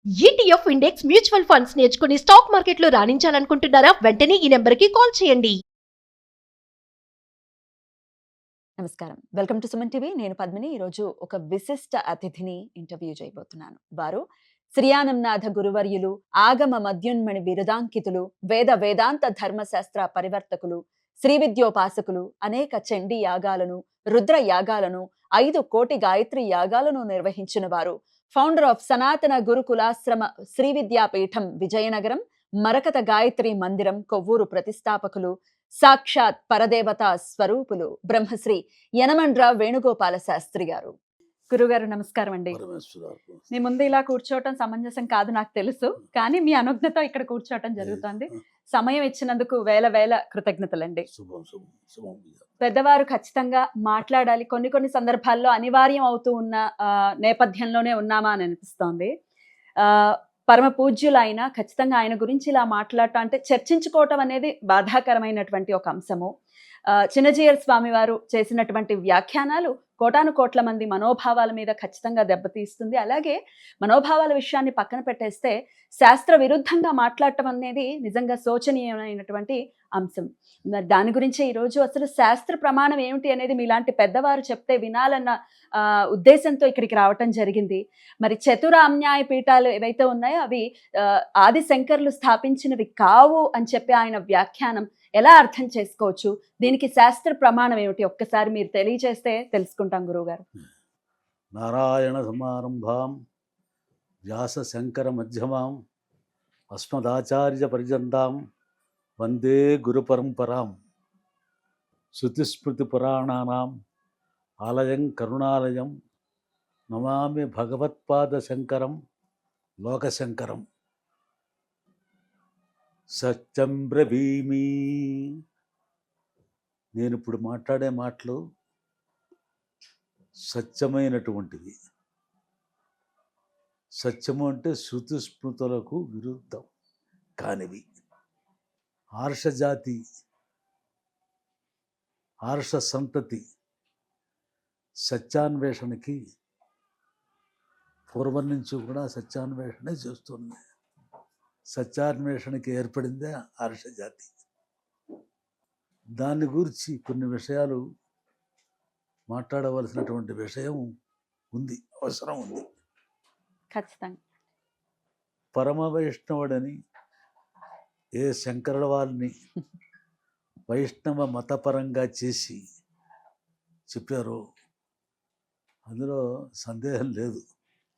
ETF index mutual funds నేర్చుకుని stock మార్కెట్లో రాణించాలనుకుంటున్నారా? వెంటనే ఈ నెంబర్కి కాల్ చేయండి. నమస్కారం, వెల్కమ్ టు సుమన్ టీవీ. నేను పద్మిని. ఈరోజు ఒక విశిష్ట అతిథిని ఇంటర్వ్యూ చేయబోతున్నాను. వారు శ్రీయానంనాథ గురువర్యులు, ఆగమ మధ్యున్మణి బిరుదాంకితులు, వేదాంత ధర్మశాస్త్ర పరివర్తకులు, శ్రీ విద్యోపాసకులు, అనేక చండీ యాగాలను, రుద్ర యాగాలను, 5 కోటి గాయత్రి యాగాలను నిర్వహించిన వారు, ఫౌండర్ ఆఫ్ సనాతన గురుకులాశ్రమ శ్రీ విద్యాపీఠం విజయనగరం, మరకత గాయత్రి మందిరం కొవ్వూరు ప్రతిష్టాపకులు, సాక్షాత్ పరదేవత స్వరూపులు, బ్రహ్మశ్రీ యనమండ్ర వేణుగోపాల శాస్త్రి గారు. గురుగారు నమస్కారం అండి. మీ ముందు ఇలా కూర్చోవటం సమంజసం కాదు నాకు తెలుసు, కానీ మీ అనుజ్ఞతో ఇక్కడ కూర్చోవటం జరుగుతుంది. సమయం ఇచ్చినందుకు వేల కృతజ్ఞతలండి. పెద్దవారు ఖచ్చితంగా మాట్లాడాలి. కొన్ని సందర్భాల్లో అనివార్యం అవుతూ ఉన్న నేపథ్యంలోనే ఉన్నామా అని అనిపిస్తోంది. పరమ పూజ్యులైన ఖచ్చితంగా ఆయన గురించి ఇలా మాట్లాడటం అంటే చర్చించుకోవటం అనేది బాధాకరమైనటువంటి ఒక అంశము. చిన్నజీయర్ స్వామి వారు చేసినటువంటి వ్యాఖ్యానాలు కోటాను కోట్ల మంది మనోభావాల మీద ఖచ్చితంగా దెబ్బతీస్తుంది. అలాగే మనోభావాల విషయాన్ని పక్కన పెట్టేస్తే శాస్త్ర విరుద్ధంగా మాట్లాడటం అనేది నిజంగా శోచనీయమైనటువంటి అంశం. దాని గురించే ఈరోజు అసలు శాస్త్ర ప్రమాణం ఏమిటి అనేది మీలాంటి పెద్దవారు చెప్తే వినాలన్న ఉద్దేశంతో ఇక్కడికి రావటం జరిగింది. మరి చతురామ్నాయ పీఠాలు ఏవైతే ఉన్నాయో అవి ఆది శంకర్లు స్థాపించినవి కావు అని చెప్పి ఆయన వ్యాఖ్యానం ఎలా అర్థం చేసుకోవచ్చు? దీనికి శాస్త్ర ప్రమాణం ఏమిటి? ఒక్కసారి మీరు తెలియజేస్తే తెలుసుకుంటాం గురువుగారు. నారాయణ సమారంభాం వ్యాస శంకర మధ్యమాం అస్మదాచార్య పర్యంతాం వందే గురు పరంపరాం. శృతిస్మృతి పురాణానాం ఆలయం కరుణాలయం నమామి భగవత్పాద శంకరం లోకశంకరం. సత్యం బ్రవీమి. నేను ఇప్పుడు మాట్లాడే మాటలు సత్యమైనటువంటివి. సత్యము అంటే శృతి స్మృతులకు విరుద్ధం కానివి. ఆర్షజాతి, ఆర్ష సంతతి సత్యాన్వేషణకి పూర్వం నుంచి కూడా సత్యాన్వేషణ చేస్తుంది. సత్యాన్వేషణకి ఏర్పడిందే ఆర్షజాతి. దాన్ని గురించి కొన్ని విషయాలు మాట్లాడవలసినటువంటి విషయం ఉంది, అవసరం ఉంది. ఖచ్చితంగా పరమ వైష్ణవుడని ఏ శంకరుల వారిని వైష్ణవ మతపరంగా చేసి చెప్పారో అందులో సందేహం లేదు.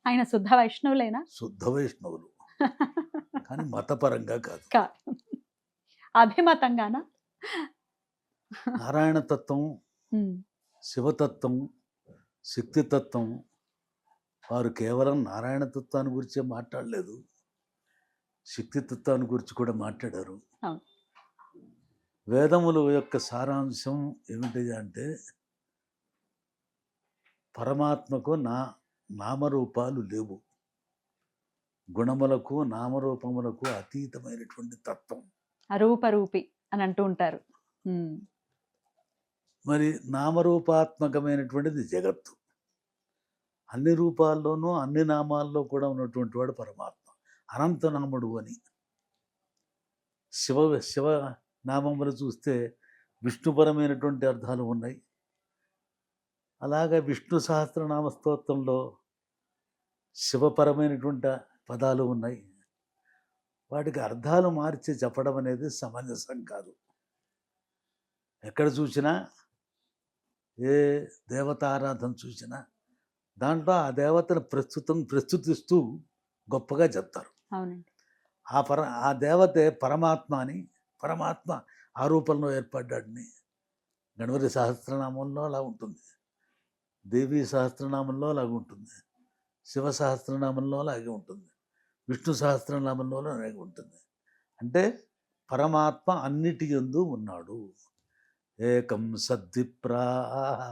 ఆయన శుద్ధ వైష్ణవులేనా? శుద్ధ వైష్ణవులు, కానీ మతపరంగా కాదు. అభిమతంగానా? నారాయణ తత్వం, శివతత్వం, శక్తితత్వం వారు కేవలం నారాయణ తత్వాన్ని గురించే మాట్లాడలేదు, శక్తితత్వాన్ని గురించి కూడా మాట్లాడారు. వేదముల యొక్క సారాంశం ఏమిటి అంటే పరమాత్మకు నామరూపాలు లేవు, గుణములకు నామరూపములకు అతీతమైనటువంటి తత్వం, అరూపరూపి అని అంటూ ఉంటారు. మరి నామరూపాత్మకమైనటువంటిది జగత్తు. అన్ని రూపాల్లోనూ అన్ని నామాల్లో కూడా ఉన్నటువంటి వాడు పరమాత్మ, అనంతనాముడు అని. శివ నామములు చూస్తే విష్ణుపరమైనటువంటి అర్థాలు ఉన్నాయి. అలాగే విష్ణు సహస్రనామ స్తోత్రంలో శివపరమైనటువంటి పదాలు ఉన్నాయి. వాటికి అర్థాలు మార్చి చెప్పడం అనేది సమంజసం కాదు. ఎక్కడ చూసినా ఏ దేవతారాధన చూసినా దాంట్లో ఆ దేవతను ప్రస్తుతిస్తూ గొప్పగా చెప్తారు. ఆ దేవతే పరమాత్మ అని, పరమాత్మ ఆ రూపంలో ఏర్పడ్డాడని. గణపతి సహస్రనామంలో అలా ఉంటుంది, దేవీ సహస్రనామంలో అలాగే ఉంటుంది, శివ సహస్రనామంలో అలాగే ఉంటుంది, విష్ణు సహస్రనామంలో అలాగే ఉంటుంది. అంటే పరమాత్మ అన్నిటి యందు ఉన్నాడు. ఏకం సద్విప్రాః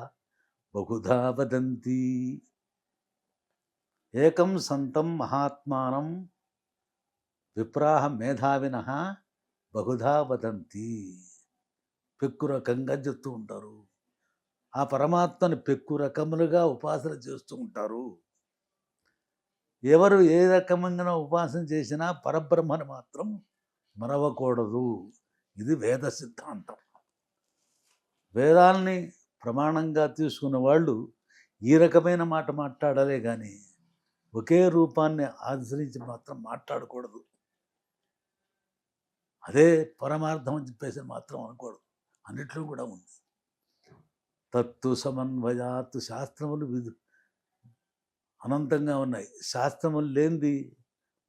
బహుధా వదంతి, ఏకం సంతం మహాత్మానం విప్రాహ మేధావినః బహుధా వదంతి. పెక్కు రకంగా చెప్తూ ఉంటారు. ఆ పరమాత్మని పెక్కు రకములుగా ఉపాసన చేస్తూ ఉంటారు. ఎవరు ఏ రకమైన ఉపాసన చేసినా పరబ్రహ్మను మాత్రం మరవకూడదు. ఇది వేద సిద్ధాంతం. వేదాల్ని ప్రమాణంగా తీసుకున్న వాళ్ళు ఈ రకమైన మాట మాట్లాడాలే కానీ ఒకే రూపాన్ని ఆశ్రయించి మాత్రం మాట్లాడకూడదు. అదే పరమార్థం అని చెప్పేసి మాత్రం అనకూడదు. అన్నిట్లో కూడా ఉంది. తత్తు సమన్వయాత్. శాస్త్రములు అనంతంగా ఉన్నాయి. శాస్త్రములు లేనిది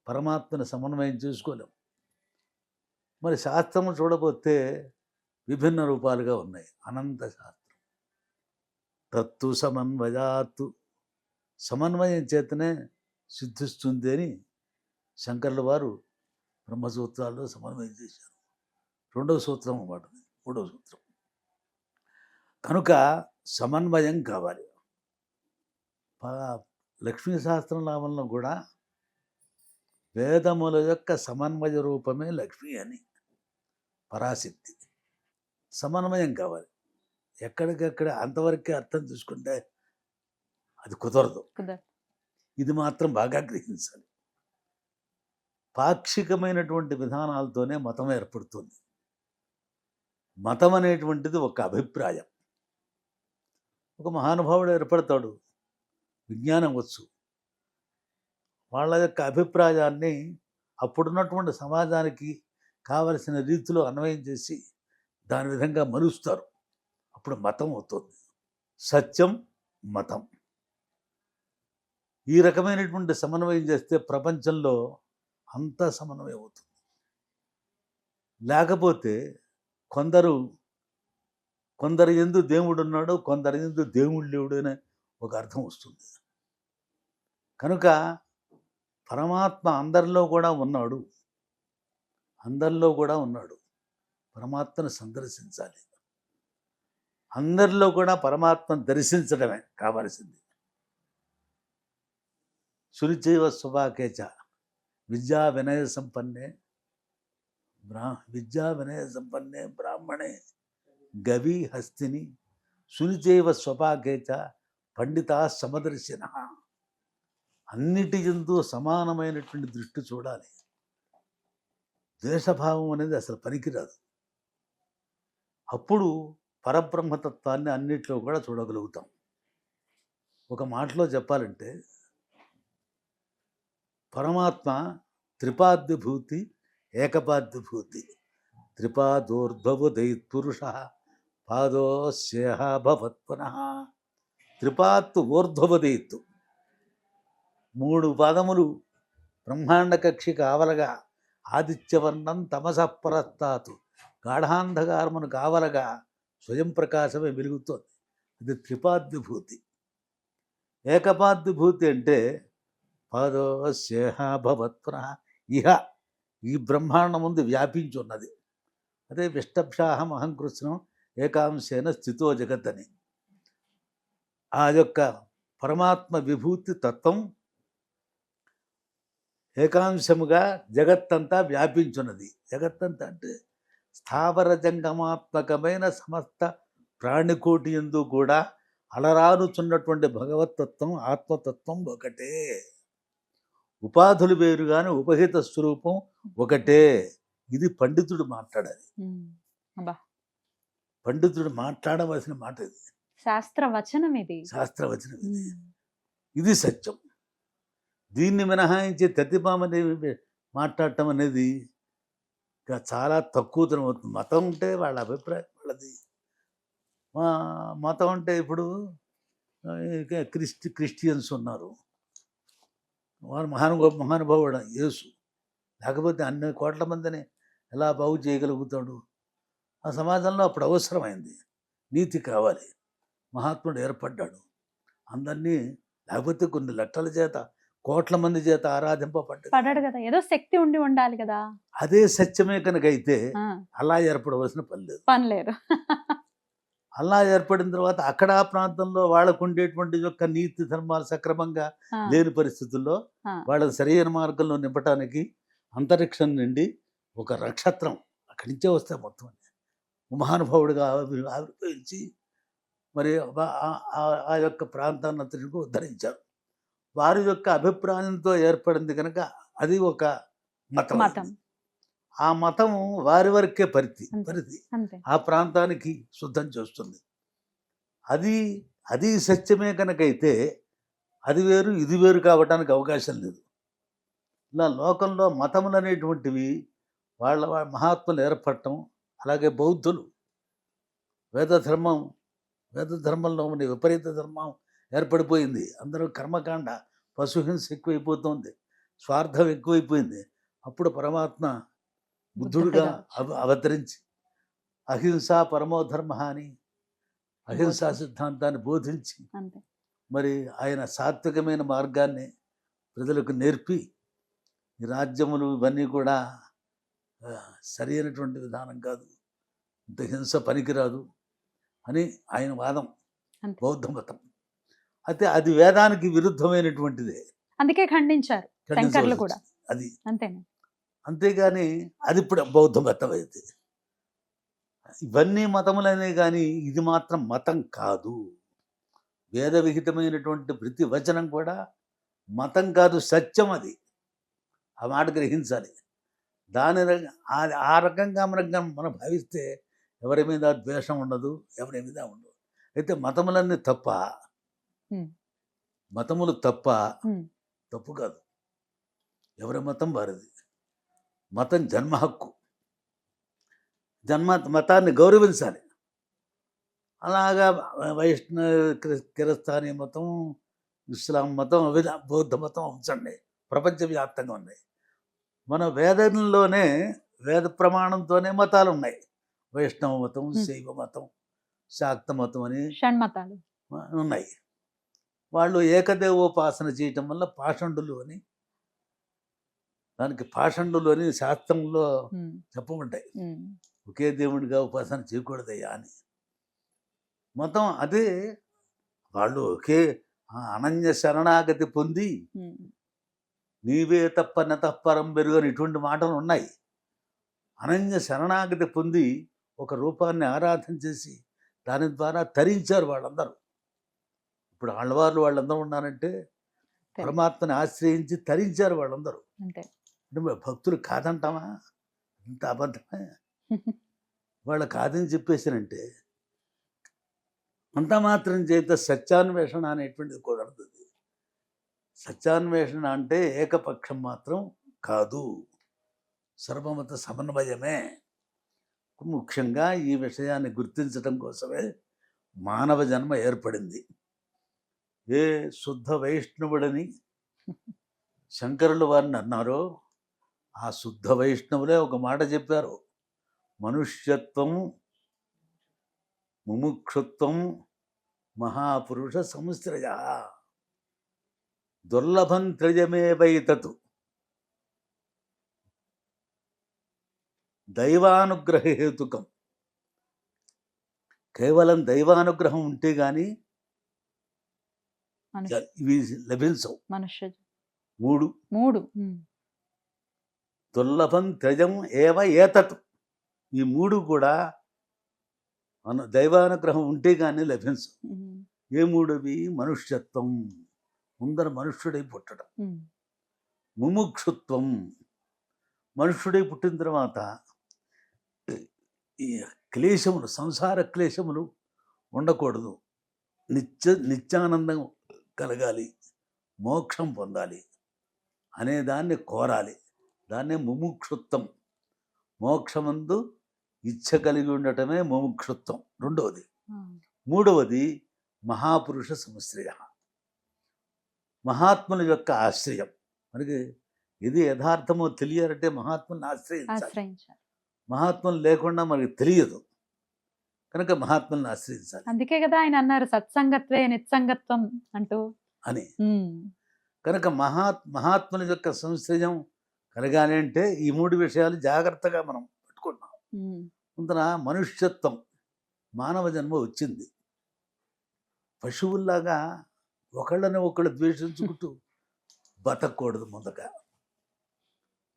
పరమాత్మని సమన్వయం చేసుకోలేం. మరి శాస్త్రము చూడబోతే విభిన్న రూపాలుగా ఉన్నాయి. అనంత శాస్త్రం. తత్తు సమన్వయాత్. సమన్వయం చేతనే సిద్ధిస్తుంది అని శంకర్ల వారు బ్రహ్మసూత్రాల్లో సమన్వయం చేశారు. రెండవ సూత్రం అన్నమాట, మూడవ సూత్రం. కనుక సమన్వయం కావాలి. లక్ష్మీ సహస్రనామంలో కూడా వేదముల యొక్క సమన్వయ రూపమే లక్ష్మి అని, పరాశక్తి. సమన్వయం కావాలి. ఎక్కడికెక్కడ అంతవరకే అర్థం చూసుకుంటే అది కుదరదు. ఇది మాత్రం బాగా గ్రహించాలి. పాక్షికమైనటువంటి విధానాలతోనే మతం ఏర్పడుతుంది. మతం అనేటువంటిది ఒక అభిప్రాయం. ఒక మహానుభావుడు ఏర్పడతాడు, విజ్ఞానం వచ్చు. వాళ్ళ యొక్క అభిప్రాయాన్ని అప్పుడున్నటువంటి సమాజానికి కావలసిన రీతిలో అన్వయం చేసి దాని విధంగా మలుస్తారు. అప్పుడు మతం అవుతుంది. సత్యం మతం. ఈ రకమైనటువంటి సమన్వయం చేస్తే ప్రపంచంలో అంతా సమన్వయం అవుతుంది. లేకపోతే కొందరు యందు దేవుడు ఉన్నాడు, కొందరు యందు దేవుడు లేడు అనే ఒక అర్థం వస్తుంది. కనుక పరమాత్మ అందరిలో కూడా ఉన్నాడు. పరమాత్మను సందర్శించాలి. అందరిలో కూడా పరమాత్మను దర్శించడమే కావలసింది. శురిచైవ స్వభాకేచ విద్యా వినయ సంపన్నే బ్రాహ్మణే గవి హస్తిని శునిచైవ స్వభాకేచ పండితా సమదర్శిన. అన్నిటి యందు సమానమైనటువంటి దృష్టి చూడాలి. ద్వేషభావం అనేది అసలు పనికిరాదు. అప్పుడు పరబ్రహ్మతత్వాన్ని అన్నిట్లో కూడా చూడగలుగుతాం. ఒక మాటలో చెప్పాలంటే పరమాత్మ త్రిపాద్విభూతి, ఏకపాద్విభూతి. త్రిపాదోర్ధ్వబుధైత్పురుష పాదోస్యేహ భవత్పునః. త్రిపాత్తు ఊర్ధ్వబుధైత్తు. 3 పాదములు బ్రహ్మాండ కక్షి కావలగా ఆదిత్యవర్ణం తమసః పరస్తాతు. గాఢాంధకారమును కావలగా స్వయం ప్రకాశమే వెలుగుతోంది. ఇది త్రిపాద్విభూతి. ఏకపాద్విభూతి అంటే పాదోస్యేహ భవత్పునః. ఇహ ఈ బ్రహ్మాండం ముందు వ్యాపించి ఉన్నది. అదే విష్టభ్యాహం అహం కృష్ణం ఏకాంశేన స్థితో జగత్ అని. ఆ యొక్క పరమాత్మ విభూతి తత్వం ఏకాంశముగా జగత్తంతా వ్యాపించున్నది. జగత్తంతా అంటే స్థావర జంగమాత్మకమైన సమస్త ప్రాణికోటి యందు కూడా అలరారుచున్నటువంటి భగవతత్వం, ఆత్మతత్వం ఒకటే. ఉపాధులు వేరు కానీ ఉపహిత స్వరూపం ఒకటే. ఇది పండితుడు మాట్లాడాలి. పండితుడు మాట్లాడవలసిన మాట ఇది. శాస్త్రవచనం ఇది. ఇది సత్యం. దీన్ని మినహాయించి తతిమామదేవి మాట్లాడటం అనేది చాలా తక్కువతనం అవుతుంది. మతం ఉంటే వాళ్ళ అభిప్రాయం వాళ్ళది. మతం అంటే ఇప్పుడు క్రిస్టియన్స్ ఉన్నారు, వారు మహానుభావుడు యేసు. లేకపోతే అన్ని కోట్ల మందిని ఎలా బాగు చేయగలుగుతాడు? ఆ సమాజంలో అప్పుడు అవసరమైంది. నీతి కావాలి. మహాత్ముడు ఏర్పడ్డాడు. అందరినీ, లేకపోతే కొన్ని లక్షల చేత కోట్ల మంది చేత ఆరాధింపబడ్డాడు కదా. ఏదో శక్తి ఉండాలి కదా. అదే సత్యమే కనుక అయితే అలా ఏర్పడవలసిన పని లేదు. అలా ఏర్పడిన తర్వాత అక్కడ ఆ ప్రాంతంలో వాళ్ళకు ఉండేటువంటి యొక్క నీతి ధర్మాలు సక్రమంగా లేని పరిస్థితుల్లో వాళ్ళ సరైన మార్గంలో నింపటానికి అంతరిక్షం నుండి ఒక నక్షత్రం అక్కడి నుంచే వస్తే మొత్తం మహానుభావుడిగా ఆవిర్భవించి మరి ఆ యొక్క ప్రాంతాన్ని అంతటికి ఉద్ధరించారు. వారి యొక్క అభిప్రాయంతో ఏర్పడింది కనుక అది ఒక మతం. మతం. ఆ మతం వారి వరకే పరిధి. అంతే. ఆ ప్రాంతానికి శుద్ధం చేస్తుంది. అది సత్యమే కనుకైతే అది వేరు ఇది వేరు కావడానికి అవకాశం లేదు. ఇలా లోకంలో మతములు అనేటువంటివి వాళ్ళ మహాత్ములు ఏర్పడటం, అలాగే బౌద్ధులు వేద ధర్మంలో ఉన్న విపరీత ధర్మం ఏర్పడిపోయింది. అందరూ కర్మకాండ, పశుహింస ఎక్కువైపోతుంది, స్వార్థం ఎక్కువైపోయింది. అప్పుడు పరమాత్మ బుద్ధుడుగా అవతరించి అహింస పరమో ధర్మ అని అహింసా సిద్ధాంతాన్ని బోధించి మరి ఆయన సాత్వికమైన మార్గాన్ని ప్రజలకు నేర్పి ఈ రాజ్యములు ఇవన్నీ కూడా సరి అయినటువంటి విధానం కాదు, ఇంత హింస పనికిరాదు అని ఆయన వాదం. బౌద్ధ మతం అయితే అది వేదానికి విరుద్ధమైనటువంటిదే, అందుకే ఖండించారు శంకర్లు కూడా. అది అంతేనా? అంతేగాని అది ఇప్పుడు బౌద్ధ మతం అయితే. ఇవన్నీ మతములనే కానీ ఇది మాత్రం మతం కాదు. వేద విహితమైనటువంటి ప్రతి వచనం కూడా మతం కాదు, సత్యం. అది ఆ మాట గ్రహించాలి. దాని ఆ రకంగా మనం భావిస్తే ఎవరి మీద ద్వేషం ఉండదు, ఎవరి మీద ఉండదు. అయితే మతములన్నీ మతములు తప్పు కాదు. ఎవరి మతం వారిది. మతం జన్మ హక్కు. మతాన్ని గౌరవించాలి. అలాగా వైష్ణవ, కిరస్థానీ మతం, ఇస్లాం మతం, బౌద్ధ మతం ఉంచండి, ప్రపంచవ్యాప్తంగా ఉన్నాయి. మన వేదంలోనే వేద ప్రమాణంతోనే మతాలు ఉన్నాయి. వైష్ణవ మతం, శైవ మతం, శాక్త మతం అని షణ్మతాలు ఉన్నాయి. వాళ్ళు ఏకదేవోపాసన చేయటం వల్ల పాషండులు అని, దానికి పాషండులు అని శాస్త్రంలో చెప్పబడ్డాయి. ఒకే దేవుడిగా ఉపాసన చేయకూడదయ్యా అని. మతం అదే. వాళ్ళు ఒకే అనన్య శరణాగతి పొంది నీవే తప్ప నతఃపరం బెరుగని ఇటువంటి మాటలు ఉన్నాయి. అనన్య శరణాగతి పొంది ఒక రూపాన్ని ఆరాధన చేసి దాని ద్వారా తరించారు వాళ్ళందరూ. ఇప్పుడు వాళ్ళందరూ ఉన్నారంటే పరమాత్మని ఆశ్రయించి తరించారు వాళ్ళందరూ. అంటే భక్తులు కాదంటామా? ఇంత అబద్ధమే. వాళ్ళు కాదని చెప్పేసానంటే అంత మాత్రం చేత సత్యాన్వేషణ అనేటువంటిది కుదరదు. సత్యాన్వేషణ అంటే ఏకపక్షం మాత్రం కాదు, సర్వమత సమన్వయమే. ముఖ్యంగా ఈ విషయాన్ని గుర్తించడం కోసమే మానవ జన్మ ఏర్పడింది. ఏ శుద్ధ వైష్ణవుడని శంకరులు వారిని అన్నారో ఆ శుద్ధ వైష్ణవులే ఒక మాట చెప్పారు: మనుష్యత్వం, ముముక్షుత్వం, మహాపురుష సంశ్రయ, దుర్లభం త్రయమే వైతతు, దైవానుగ్రహ హేతుకం. కేవలం దైవానుగ్రహం ఉంటే గాని ఇవి లభించవు. మూడు దుర్లభం త్రయం ఏవ ఏతత్. ఈ మూడు కూడా దైవానుగ్రహం ఉంటే కానీ లభించవు. ఏ మూడువి? మనుష్యత్వం, ముందర మనుష్యుడై పుట్టడం. ముముక్షుత్వం, మనుష్యుడై పుట్టిన తర్వాత ఈ క్లేశములు, సంసార క్లేశములు ఉండకూడదు, నిత్యానందం కలగాలి, మోక్షం పొందాలి అనేదాన్ని కోరాలి. దాన్నే ముముక్షుత్వం. మోక్షమందు ఇచ్ఛ కలిగి ఉండటమే ముముక్షుత్వం రెండవది. మూడవది మహాపురుష సంశ్రయ, మహాత్ముల యొక్క ఆశ్రయం. మనకి ఇది యథార్థమో తెలియాలంటే మహాత్ముల్ని ఆశ్రయించాలి. మహాత్ములు లేకుండా మనకి తెలియదు కనుక మహాత్ముల్ని ఆశ్రయించాలి. అందుకే కదా ఆయన అన్నారు సత్సంగత్వే నిత్సంగత్వం అంటూ అని. కనుక మహాత్ముల యొక్క సంశ్రయం కలగాలి అంటే ఈ మూడు విషయాలు జాగ్రత్తగా మనం పెట్టుకున్నాం. ముందర మనుష్యత్వం, మానవ జన్మ వచ్చింది. పశువుల్లాగా ఒకళ్ళని ఒకళ్ళు ద్వేషించుకుంటూ బతకూడదు.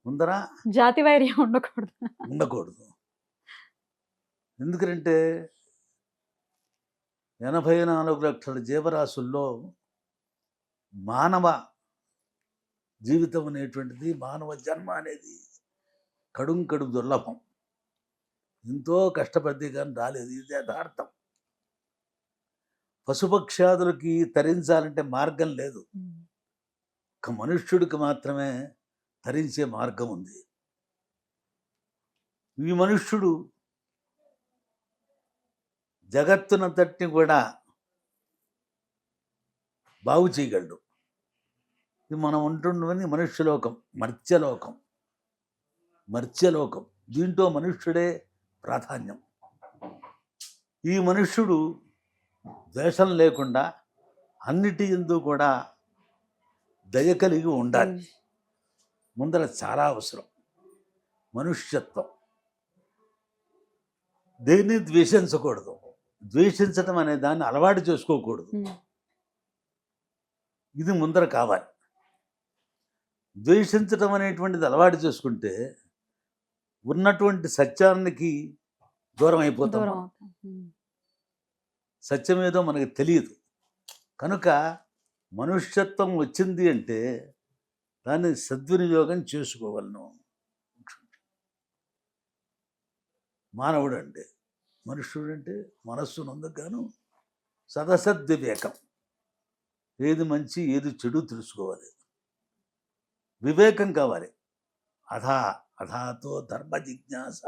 ముందర జాతి వైర్యం ఉండకూడదు. ఎందుకంటే 84 లక్షల జీవరాశుల్లో మానవ జీవితం అనేటువంటిది, మానవ జన్మ అనేది కడుం దుర్లభం. ఎంతో కష్టపడితే కానీ రాలేదు, ఇది యథార్థం. పశుపక్షాదులకి తరించాలంటే మార్గం లేదు, ఒక మనుష్యుడికి మాత్రమే తరించే మార్గం ఉంది. ఈ మనుష్యుడు జగత్తునంతటిని కూడా బాగు చేయగలడు. ఇది మనం ఉంటున్నవన్నీ మనుష్యలోకం, మర్త్యలోకం. దీంట్లో మనుష్యుడే ప్రాధాన్యం. ఈ మనుష్యుడు ద్వేషం లేకుండా అన్నిటి యందు కూడా దయ కలిగి ఉండాలి. ముందర చాలా అవసరం మనుష్యత్వం. దేన్ని ద్వేషించకూడదు, ద్వేషించడం అనే దాన్ని అలవాటు చేసుకోకూడదు. ఇది ముందర కావాలి. ద్వేషించడం అనేటువంటిది అలవాటు చేసుకుంటే ఉన్నటువంటి సత్యానికి దూరం అయిపోతాం. సత్యం ఏదో మనకి తెలియదు. కనుక మనుష్యత్వం వచ్చింది అంటే దాన్ని సద్వినియోగం చేసుకోగలను. మానవుడు అంటే, మనుష్యుడు అంటే మనస్సునందుకు సదసద్వివేకం, ఏది మంచి ఏది చెడు తెలుసుకోవాలి. వివేకం కావాలి. అధాతో ధర్మ జిజ్ఞాస,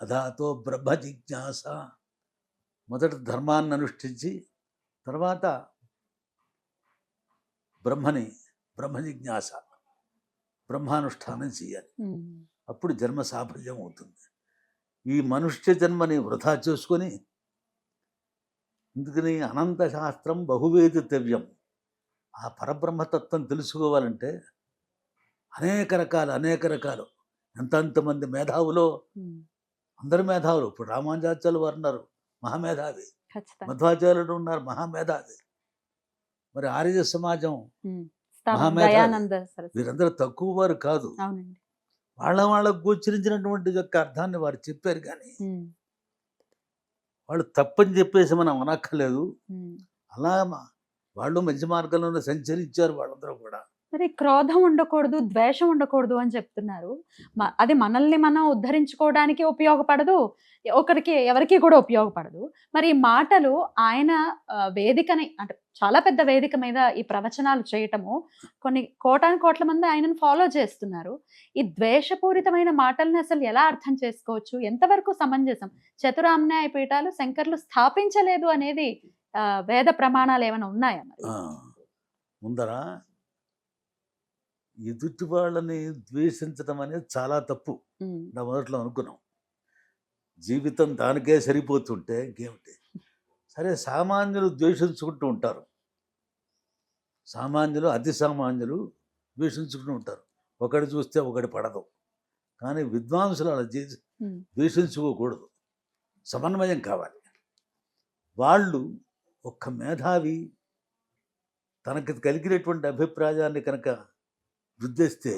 అధాతో బ్రహ్మ జిజ్ఞాస. మొదట ధర్మాన్ని అనుష్ఠించి తర్వాత బ్రహ్మ జిజ్ఞాస, బ్రహ్మానుష్ఠానం చేయాలి. అప్పుడు జన్మ సాఫల్యం అవుతుంది. ఈ మనుష్య జన్మని వృధా చేసుకొని, అందుకని అనంత శాస్త్రం బహువేదితవ్యం. ఆ పరబ్రహ్మతత్వం తెలుసుకోవాలంటే అనేక రకాలు ఎంతమంది మేధావులో, అందరు మేధావులు. ఇప్పుడు రామానుజాచార్యులు వారు ఉన్నారు, మహామేధావి. మధ్వాచార్యుడు ఉన్నారు, మహామేధావి. మరి ఆర్య సమాజం మహామేధావి. వీరందరూ తక్కువ వారు కాదు. వాళ్ళకు గోచరించినటువంటి యొక్క అర్థాన్ని వారు చెప్పారు. కానీ వాళ్ళు తప్పని చెప్పేసి మనం అనక్కర్లేదు. అలా వాళ్ళు మంచి మార్గంలోనే సంచరించారు వాళ్ళందరూ కూడా. మరి క్రోధం ఉండకూడదు, ద్వేషం ఉండకూడదు అని చెప్తున్నారు. అది మనల్ని మనం ఉద్ధరించుకోవడానికి ఉపయోగపడదు, ఎవరికి కూడా ఉపయోగపడదు. మరి ఈ మాటలు ఆయన వేదికని, అంటే చాలా పెద్ద వేదిక మీద ఈ ప్రవచనాలు చేయటము, కొన్ని కోట్ల మంది ఆయనను ఫాలో చేస్తున్నారు. ఈ ద్వేషపూరితమైన మాటల్ని అసలు ఎలా అర్థం చేసుకోవచ్చు, ఎంతవరకు సమంజసం? చతురామ్నాయ పీఠాలు శంకర్లు స్థాపించలేదు అనేది వేద ప్రమాణాలు ఏమైనా ఉన్నాయా? మరి ముందర ఎదుటి వాళ్ళని ద్వేషించడం అనేది చాలా తప్పు. నా మొదట్లో అనుకున్నాం, జీవితం దానికే సరిపోతుంటే ఇంకేమిటి. సరే, సామాన్యులు ద్వేషించుకుంటూ ఉంటారు, అతి సామాన్యులు ద్వేషించుకుంటూ ఉంటారు. ఒకటి చూస్తే ఒకటి పడదు. కానీ విద్వాంసులు అలా ద్వేషించుకోకూడదు, సమన్వయం కావాలి. వాళ్ళు ఒక్క మేధావి తనకి కలిగినటువంటి అభిప్రాయాన్ని కనుక వృద్ధిస్తే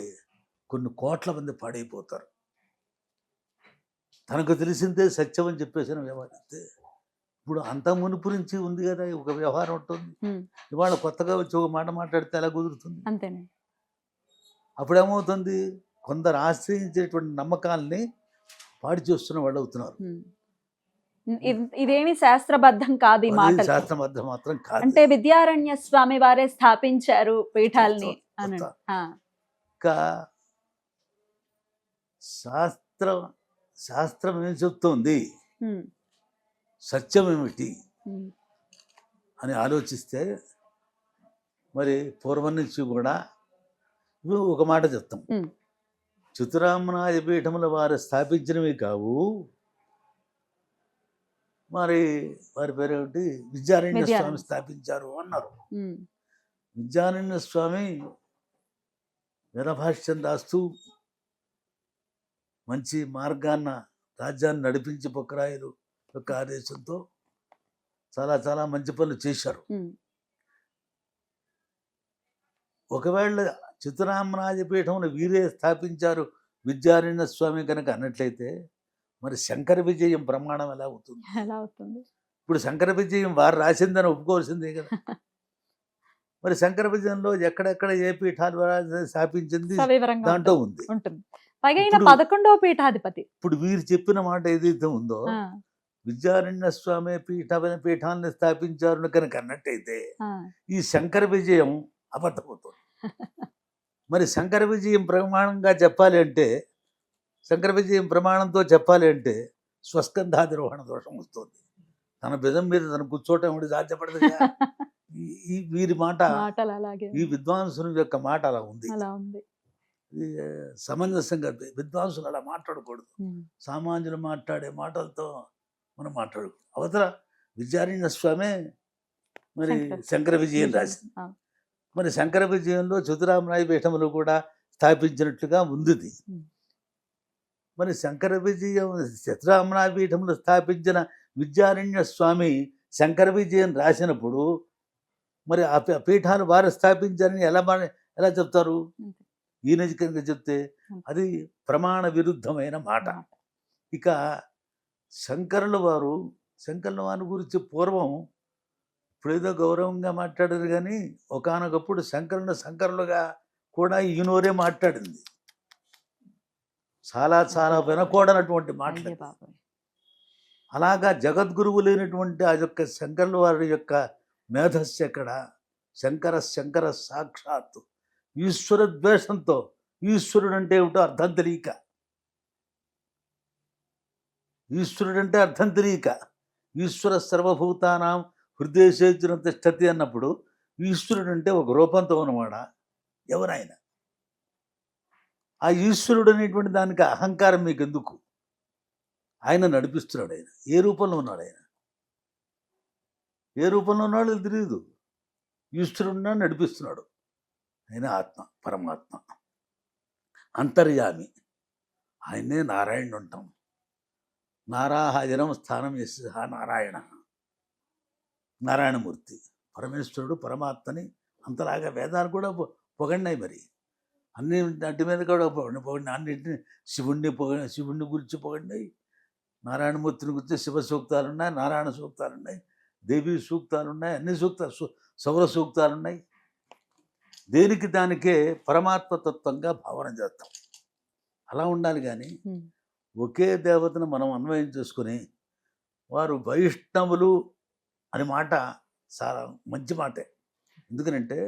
కొన్ని కోట్ల మంది పాడైపోతారు. తనకు తెలిసిందే సత్యం అని చెప్పేసి వ్యవహరిస్తే, ఇప్పుడు అంత మునుపు నుంచి ఉంది కదా ఒక వ్యవహారం ఉంటుంది. ఇవాళ కొత్తగా వచ్చి ఒక మాట మాట్లాడితే ఎలా కుదురుతుంది? అంతేనే. అప్పుడు ఏమవుతుంది, కొందరు ఆశ్రయించేటువంటి నమ్మకాలని పాడి చేస్తున్న వాళ్ళు అవుతున్నారు. ఇదేమి శాస్త్రబద్ధం కాదు, ఈ మాట శాస్త్రబద్ధం మాత్రం కాదు. అంటే విద్యారణ్య స్వామి వారే స్థాపించారు పీఠాలని. శాస్త్రం ఏం చెప్తోంది, సత్యం ఏమిటి అని ఆలోచిస్తే, మరి పూర్వం నుంచి కూడా ఒక మాట చెప్తాం. చతురామ్నాయ పీఠముల వారు స్థాపించినవి కావు. మరి వారి పేరేమిటి, విద్యారణ్య స్వామి స్థాపించారు అన్నారు. విద్యారణ్య స్వామి వీరభాష్యం రాస్తూ మంచి మార్గాన్న రాజ్యాన్ని నడిపించి పొక్కరాయలు యొక్క ఆదేశంతో చాలా మంచి పనులు చేశారు. ఒకవేళ చతురామ్నాయ పీఠమును వీరే స్థాపించారు విద్యారణ్య స్వామి కనుక అన్నట్లయితే, మరి శంకర విజయం ప్రమాణం ఎలా అవుతుంది? అవుతుంది? ఇప్పుడు శంకర విజయం వారు రాసిందని ఒప్పుకోవాల్సిందే కదా. మరి శంకర విజయంలో ఎక్కడెక్కడ ఏ పీఠాలు స్థాపించింది సవివరంగా దాంట్లో ఉంది. ఉంటుంది. పైగా ఈయన ఇప్పుడు- 11వ పీఠాధిపతి. ఇప్పుడు వీరు చెప్పిన మాట ఏదైతే ఉందో ఆ, విద్యారణ్య స్వామి పీఠాన్ని స్థాపించారు కనుక అన్నట్టయితే ఆ. ఈ శంకర విజయం అబద్ధమవుతుంది. మరి శంకర విజయం ప్రమాణంగా చెప్పాలి అంటే శంకర విజయం ప్రమాణంతో చెప్పాలి అంటే స్వస్కంధాధిరోహణ దోషం వస్తుంది. తన భుజం మీద తన కూర్చోవటం ఒకటి సాధ్యపడదు. ఈ వీరి మాట, మాటలు అలాగే ఈ విద్వాంసుని యొక్క మాట అలా ఉంది. అలా ఉంది. ఇది సమంజసంగా విద్వాంసులు అలా మాట్లాడకూడదు. ఉమ్. సామాన్యులు మాట్లాడే మాటలతో మనం మాట్లాడకూడదు. అవతల విద్యారణ్య స్వామి మరి శంకర విజయం రాసింది. ఆ, మరి శంకర విజయంలో చతురామరాయ పీఠములు కూడా స్థాపించినట్లుగా ఉంది ఇది. ఉమ్. మరి శంకర విజయం చతురామరాయ పీఠములు స్థాపించిన విద్యారణ్య స్వామి శంకర విజయం రాసినప్పుడు మరి ఆ పీఠాలు వారు స్థాపించారని ఎలా చెప్తారు? అంతే. ఈయన కనుక చెప్తే అది ప్రమాణ విరుద్ధమైన మాట. ఇక శంకరుల వారు గురించి పూర్వం ఇప్పుడేదో గౌరవంగా మాట్లాడారు, కానీ ఒకానొకప్పుడు శంకరులుగా కూడా ఈయనోరే మాట్లాడింది. చాలా చాలా వినకూడనటువంటి మాటలు. అయ్యే బాబోయ్. అలాగా జగద్గురువు లేనటువంటి ఆ యొక్క శంకరుల వారి యొక్క మేధస్సు ఎక్కడ? శంకర సాక్షాత్తు ఈశ్వర ద్వేషంతో, ఈశ్వరుడు అంటే ఏమిటో అర్థం తెలియక, ఈశ్వర సర్వభూతానాం హృదయేన తిష్టతి అన్నప్పుడు ఈశ్వరుడు అంటే ఒక రూపంతో ఉన్నవాడ ఎవరైనా? ఆ ఈశ్వరుడు అనేటువంటి దానికి అహంకారం మీకు ఎందుకు? ఆయన నడిపిస్తున్నాడు. ఆయన ఏ రూపంలో ఉన్నాడు? ఏ రూపంలో ఉన్నాడో తెలియదు. ఈశ్వరుడిని నడిపిస్తున్నాడు. ఆయన ఆత్మ, పరమాత్మ, అంతర్యామి. ఆయనే నారాయణుడు అంటాం. నారాయణం స్థానం చేసి నారాయణమూర్తి పరమేశ్వరుడు, పరమాత్మని అంతలాగా వేదాలు కూడా పొగడినాయి. మరి అన్నింటి మీద కూడా పొగడినాయి. అన్నింటిని శివుణ్ణి గురించి పొగడినాయి, నారాయణమూర్తిని గురించి శివ సూక్తాలు ఉన్నాయి, నారాయణ సూక్తాలు ఉన్నాయి, దేవీ సూక్తాలు ఉన్నాయి, అన్ని సూక్తాలు, సౌర సూక్తాలు ఉన్నాయి. దేనికి దానికే పరమాత్మ తత్వంగా భావన చేస్తాం. అలా ఉండాలి. కానీ ఒకే దేవతను మనం అన్వయం చేసుకుని వారు వైష్ణవులు అని మాట చాలా మంచి మాటే. ఎందుకనంటే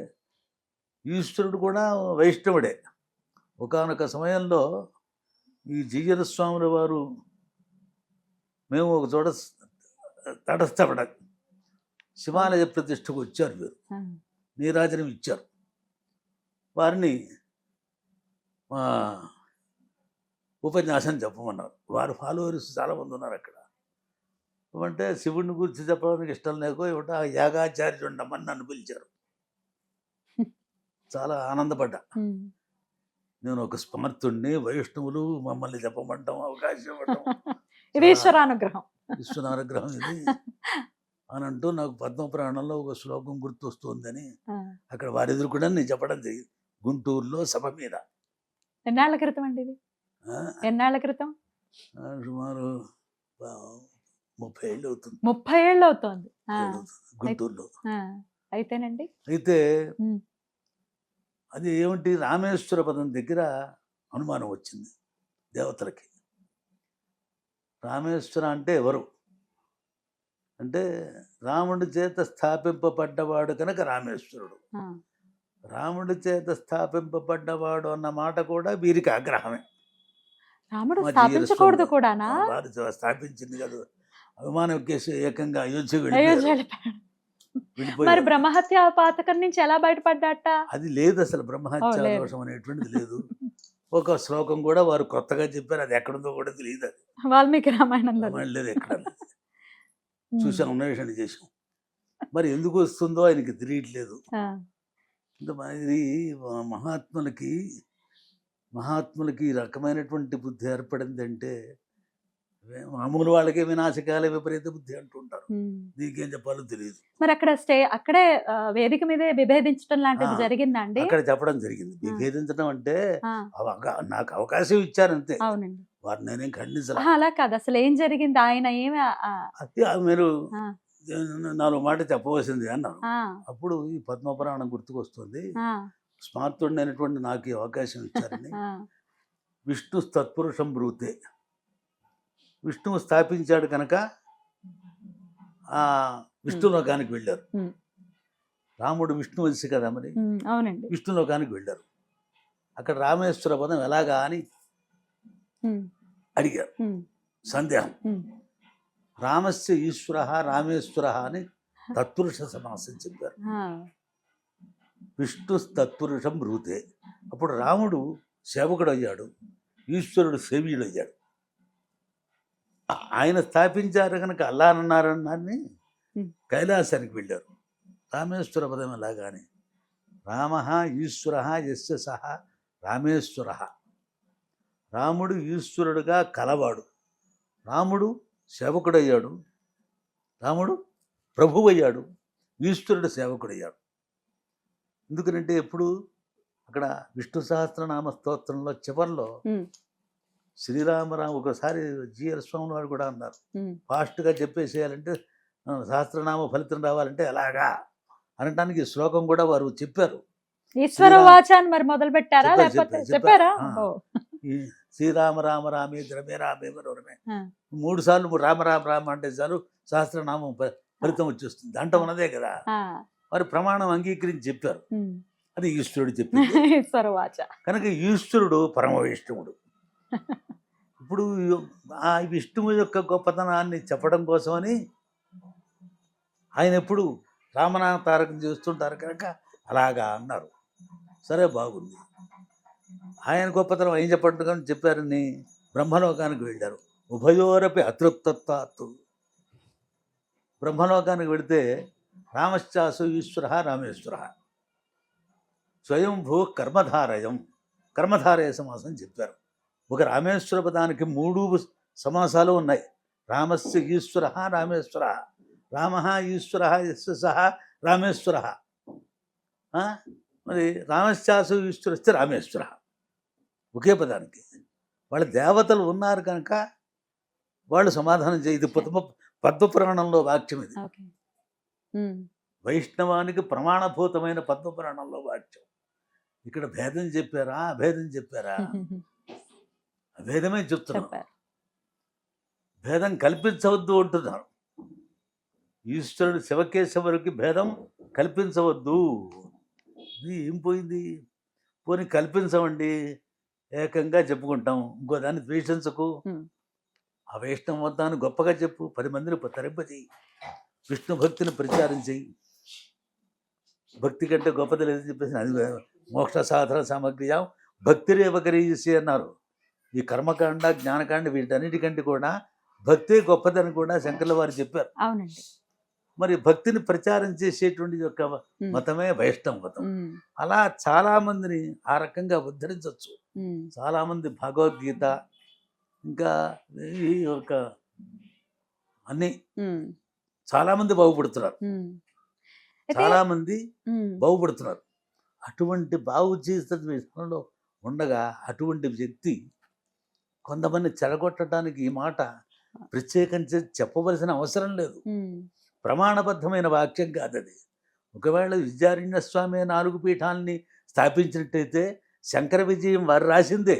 ఈశ్వరుడు కూడా వైష్ణవుడే. ఒకానొక సమయంలో ఈ జీయర స్వాముల వారు మేము ఒక చోట తటస్థపడ శివాలయ ప్రతిష్టకు వచ్చారు. వీరు నీరాజనం ఇచ్చారు. వారిని ఉపన్యాసం చెప్పమన్నారు. వారు ఫాలోవర్స్ చాలామంది ఉన్నారు అక్కడ. అంటే శివుడిని గురించి చెప్పడానికి ఇష్టం లేకో ఏమిటో ఆ యాగాచార్యుడు ఉండమని నన్ను పిలిచారు. చాలా ఆనందపడ్డా. నేను ఒక స్మర్తుడిని, వైష్ణవులు మమ్మల్ని చెప్పమంటాం, అవకాశం ఇవ్వటం ఇది ఈశ్వరానుగ్రహం. ఈశ్వరానుగ్రహం ఇది అని అంటూ నాకు పద్మపురాణంలో ఒక శ్లోకం గుర్తొస్తుందని అక్కడ వారి ఎదురు కూడా నేను చెప్పడం జరిగింది. గుంటూరులో సభ మీద. ఎన్నాళ్ళ క్రితం అండి ఇది? ఎన్నాళ్ళ క్రితం? సుమారు 30 ఏళ్ళు అవుతుంది. 30 ఏళ్ళు అవుతుంది గుంటూరులో. అయితేనండి, అయితే అది ఏమిటి, రామేశ్వర పదం దగ్గర అనుమానం వచ్చింది దేవతలకి. రామేశ్వర అంటే ఎవరు అంటే రాముడి చేత స్థాపింపబడ్డవాడు కనుక రామేశ్వరుడు. రాముడి చేత స్థాపింపబడ్డవాడు అన్న మాట కూడా వీరికి ఆగ్రహమే. రాముడు స్థాపించకూడదు కూడానా? వారు స్థాపించింది కదా, అభిమానం ఎక్కేసి ఏకంగా అయోధ్య మరి బ్రహ్మహత్య పాతకం నుంచి ఎలా బయటపడ్డాట? అది లేదు, అసలు బ్రహ్మహత్య దోషం అనేటువంటిది లేదు. ఒక శ్లోకం కూడా వారు కొత్తగా చెప్పారు, అది ఎక్కడుందో కూడా తెలియదు. అది వాల్మీకి రామాయణంలో లేదు, ఎక్కడ చూసాం, అన్వేషణ చేసాం. మరి ఎందుకు వస్తుందో ఆయనకి తెలియట్లేదు. ఇది మహాత్ములకి ఈ రకమైనటువంటి బుద్ధి ఏర్పడిందంటే మామూలు వాళ్ళకే వినాశకాల విపరీత బుద్ధి అంటుంటారు. నీకేం చెప్పాలో తెలియదు. మరి అక్కడే వేదిక మీదే విభేదించడం లాంటిది జరిగిందా అండి? అక్కడ చెప్పడం జరిగింది. విభేదించడం అంటే నాకు అవకాశం ఇచ్చారంతే. అవునండి. వారు నేనేం ఖండించాలి. అలా కాదు, అసలు ఏం జరిగింది? ఆయన ఏమి మీరు నాలుగు మాట చెప్పవలసింది అన్నారు. ఆ, అప్పుడు ఈ పద్మపురాణం గుర్తుకొస్తుంది. ఆ, స్మార్తుడైనటువంటి నాకు ఈ అవకాశం ఇచ్చారని. ఆ, విష్ణు తత్పురుషం బ్రూతే, విష్ణువు స్థాపించాడు కనుక ఆ విష్ణులోకానికి వెళ్ళారు. ఉమ్, రాముడు విష్ణువంశి కదా, మరి అవునండి. విష్ణులోకానికి వెళ్ళారు. అక్కడ రామేశ్వర పదం ఎలాగా అని ఉమ్, అడిగారు. ఉమ్, సందేహం. ఉమ్, రామస్య ఈశ్వర రామేశ్వర అని తత్పురుష సమాసం చెప్పారు. ఆ, విష్ణు తత్పురుషం బ్రూతే. అప్పుడు రాముడు సేవకుడు అయ్యాడు, ఈశ్వరుడు సేవీయుడు అయ్యాడు. ఆయన స్థాపించారు కనుక అన్నారన్నారని కైలాసానికి వెళ్ళారు. రామేశ్వర పదం ఎలాగాని రామ ఈశ్వర యస్య సహ రామేశ్వర. రాముడు ఈశ్వరుడుగా కలవాడు, రాముడు సేవకుడయ్యాడు, రాముడు ప్రభువయ్యాడు, ఈశ్వరుడు సేవకుడయ్యాడు. ఎందుకనంటే ఎప్పుడు అక్కడ విష్ణు సహస్రనామ స్తోత్రంలో చివరిలో ఉమ్, శ్రీరామరామ ఒకసారి జిఆర్ స్వామి వారు కూడా అన్నారు, ఉమ్, ఫాస్ట్గా చెప్పేసేయాలంటే సహస్రనామ ఫలితం రావాలంటే ఎలాగా అనటానికి ఈ శ్లోకం కూడా వారు చెప్పారు. ఈశ్వర వాచాన్ని మరి మొదలు పెట్టారా చెప్పారు, లేకపోతే చెప్పారు, చెప్పారా? చెప్పారు. ఓ, ఈ శ్రీరామ రామ రామే రమే రామే రమే ఆ. 3 సార్లు రామ రామ రామ అంటే చాలు సహస్రనామం ఫలితం వచ్చేస్తుంది. దాంట్లో ఉన్నదే కదా. ఆ, వారు ప్రమాణం అంగీకరించి చెప్పారు. ఉమ్. అది ఈశ్వరుడు చెప్పింది ఈశ్వర వాచ. కనుక ఈశ్వరుడు పరమ వైష్ణవుడు. ఇప్పుడు ఆ విష్ణువు యొక్క గొప్పతనాన్ని చెప్పడం కోసమని ఆయన ఎప్పుడు రామనామతారకం చేస్తుంటారు కనుక అలాగా అన్నారు. సరే, బాగుంది. ఆయన గొప్పతనం ఆయన చెప్పడం చెప్పారని బ్రహ్మలోకానికి వెళ్ళారు. ఉభయోరపి అతృప్తత్వాత్తు. బ్రహ్మలోకానికి వెళితే రామశ్చాసు ఈశ్వర రామేశ్వర స్వయంభూ కర్మధారయం, కర్మధారయ సమాసం చెప్పారు. ఒక రామేశ్వర పదానికి 3 సమాసాలు ఉన్నాయి. రామస్య ఈశ్వర రామేశ్వర, రామ ఈశ్వర యస్య సహ రామేశ్వర. మరి రామశ్చాసు ఈశ్వరస్య రామేశ్వర ఒకే పదానికి. వాళ్ళ దేవతలు ఉన్నారు కనుక వాళ్ళు సమాధానం ఇది పద్మపురాణంలో వాక్యం. ఇది ఓకే. ఉమ్, వైష్ణవానికి ప్రమాణభూతమైన పద్మపురాణంలో వాక్యం. ఇక్కడ భేదం చెప్పారా అభేదం చెప్పారా? అభేదమే చెప్తున్నారు. చెప్పారు. భేదం కల్పించవద్దు అంటున్నారు. ఈశ్వరుడు శివకేశవులకి భేదం కల్పించవద్దు. ఇది ఏం పోయింది? పోనీ కల్పించమండి, ఏకంగా చెప్పుకుంటాం. ఇంకో దాన్ని ద్వేషించకు. ఉమ్, ఆ వైష్ణవత్వాన్ని గొప్పగా చెప్పు, 10 మందిని తరింపచేయి, విష్ణు భక్తిని ప్రచారం చేయి. భక్తి కంటే గొప్పది లేదని చెప్పేసి అది మోక్ష సాధన సామగ్రియాం భక్తిరేవకరీసి అన్నారు. ఈ కర్మకాండ జ్ఞానకాండ వీటన్నిటికంటే కూడా భక్తే గొప్పదని కూడా శంకర్ల వారు చెప్పారు. అవునండి. మరి భక్తిని ప్రచారం చేసేటువంటి యొక్క మతమే వైష్ణవ మతం. ఉమ్, అలా చాలా మందిని ఆ రకంగా ఉద్ధరించవచ్చు. ఉమ్, చాలా మంది భగవద్గీత ఇంకా ఈ యొక్క అన్ని ఉమ్, చాలా మంది బాగుపడుతున్నారు. ఉమ్. అయితే, చాలా మంది ఉమ్, బాగుపడుతున్నారు. అటువంటి బాగు చేసే విషయంలో ఉండగా అటువంటి వ్యక్తి కొంతమంది చెడగొట్టడానికి ఈ మాట ప్రత్యేకించి చెప్పవలసిన అవసరం లేదు. ఉమ్, ప్రమాణబద్ధమైన వాక్యం కాదు అది. ఒకవేళ విద్యారణ్య స్వామి 4 పీఠాలని స్థాపించినట్టయితే శంకర విజయం వారు రాసిందే.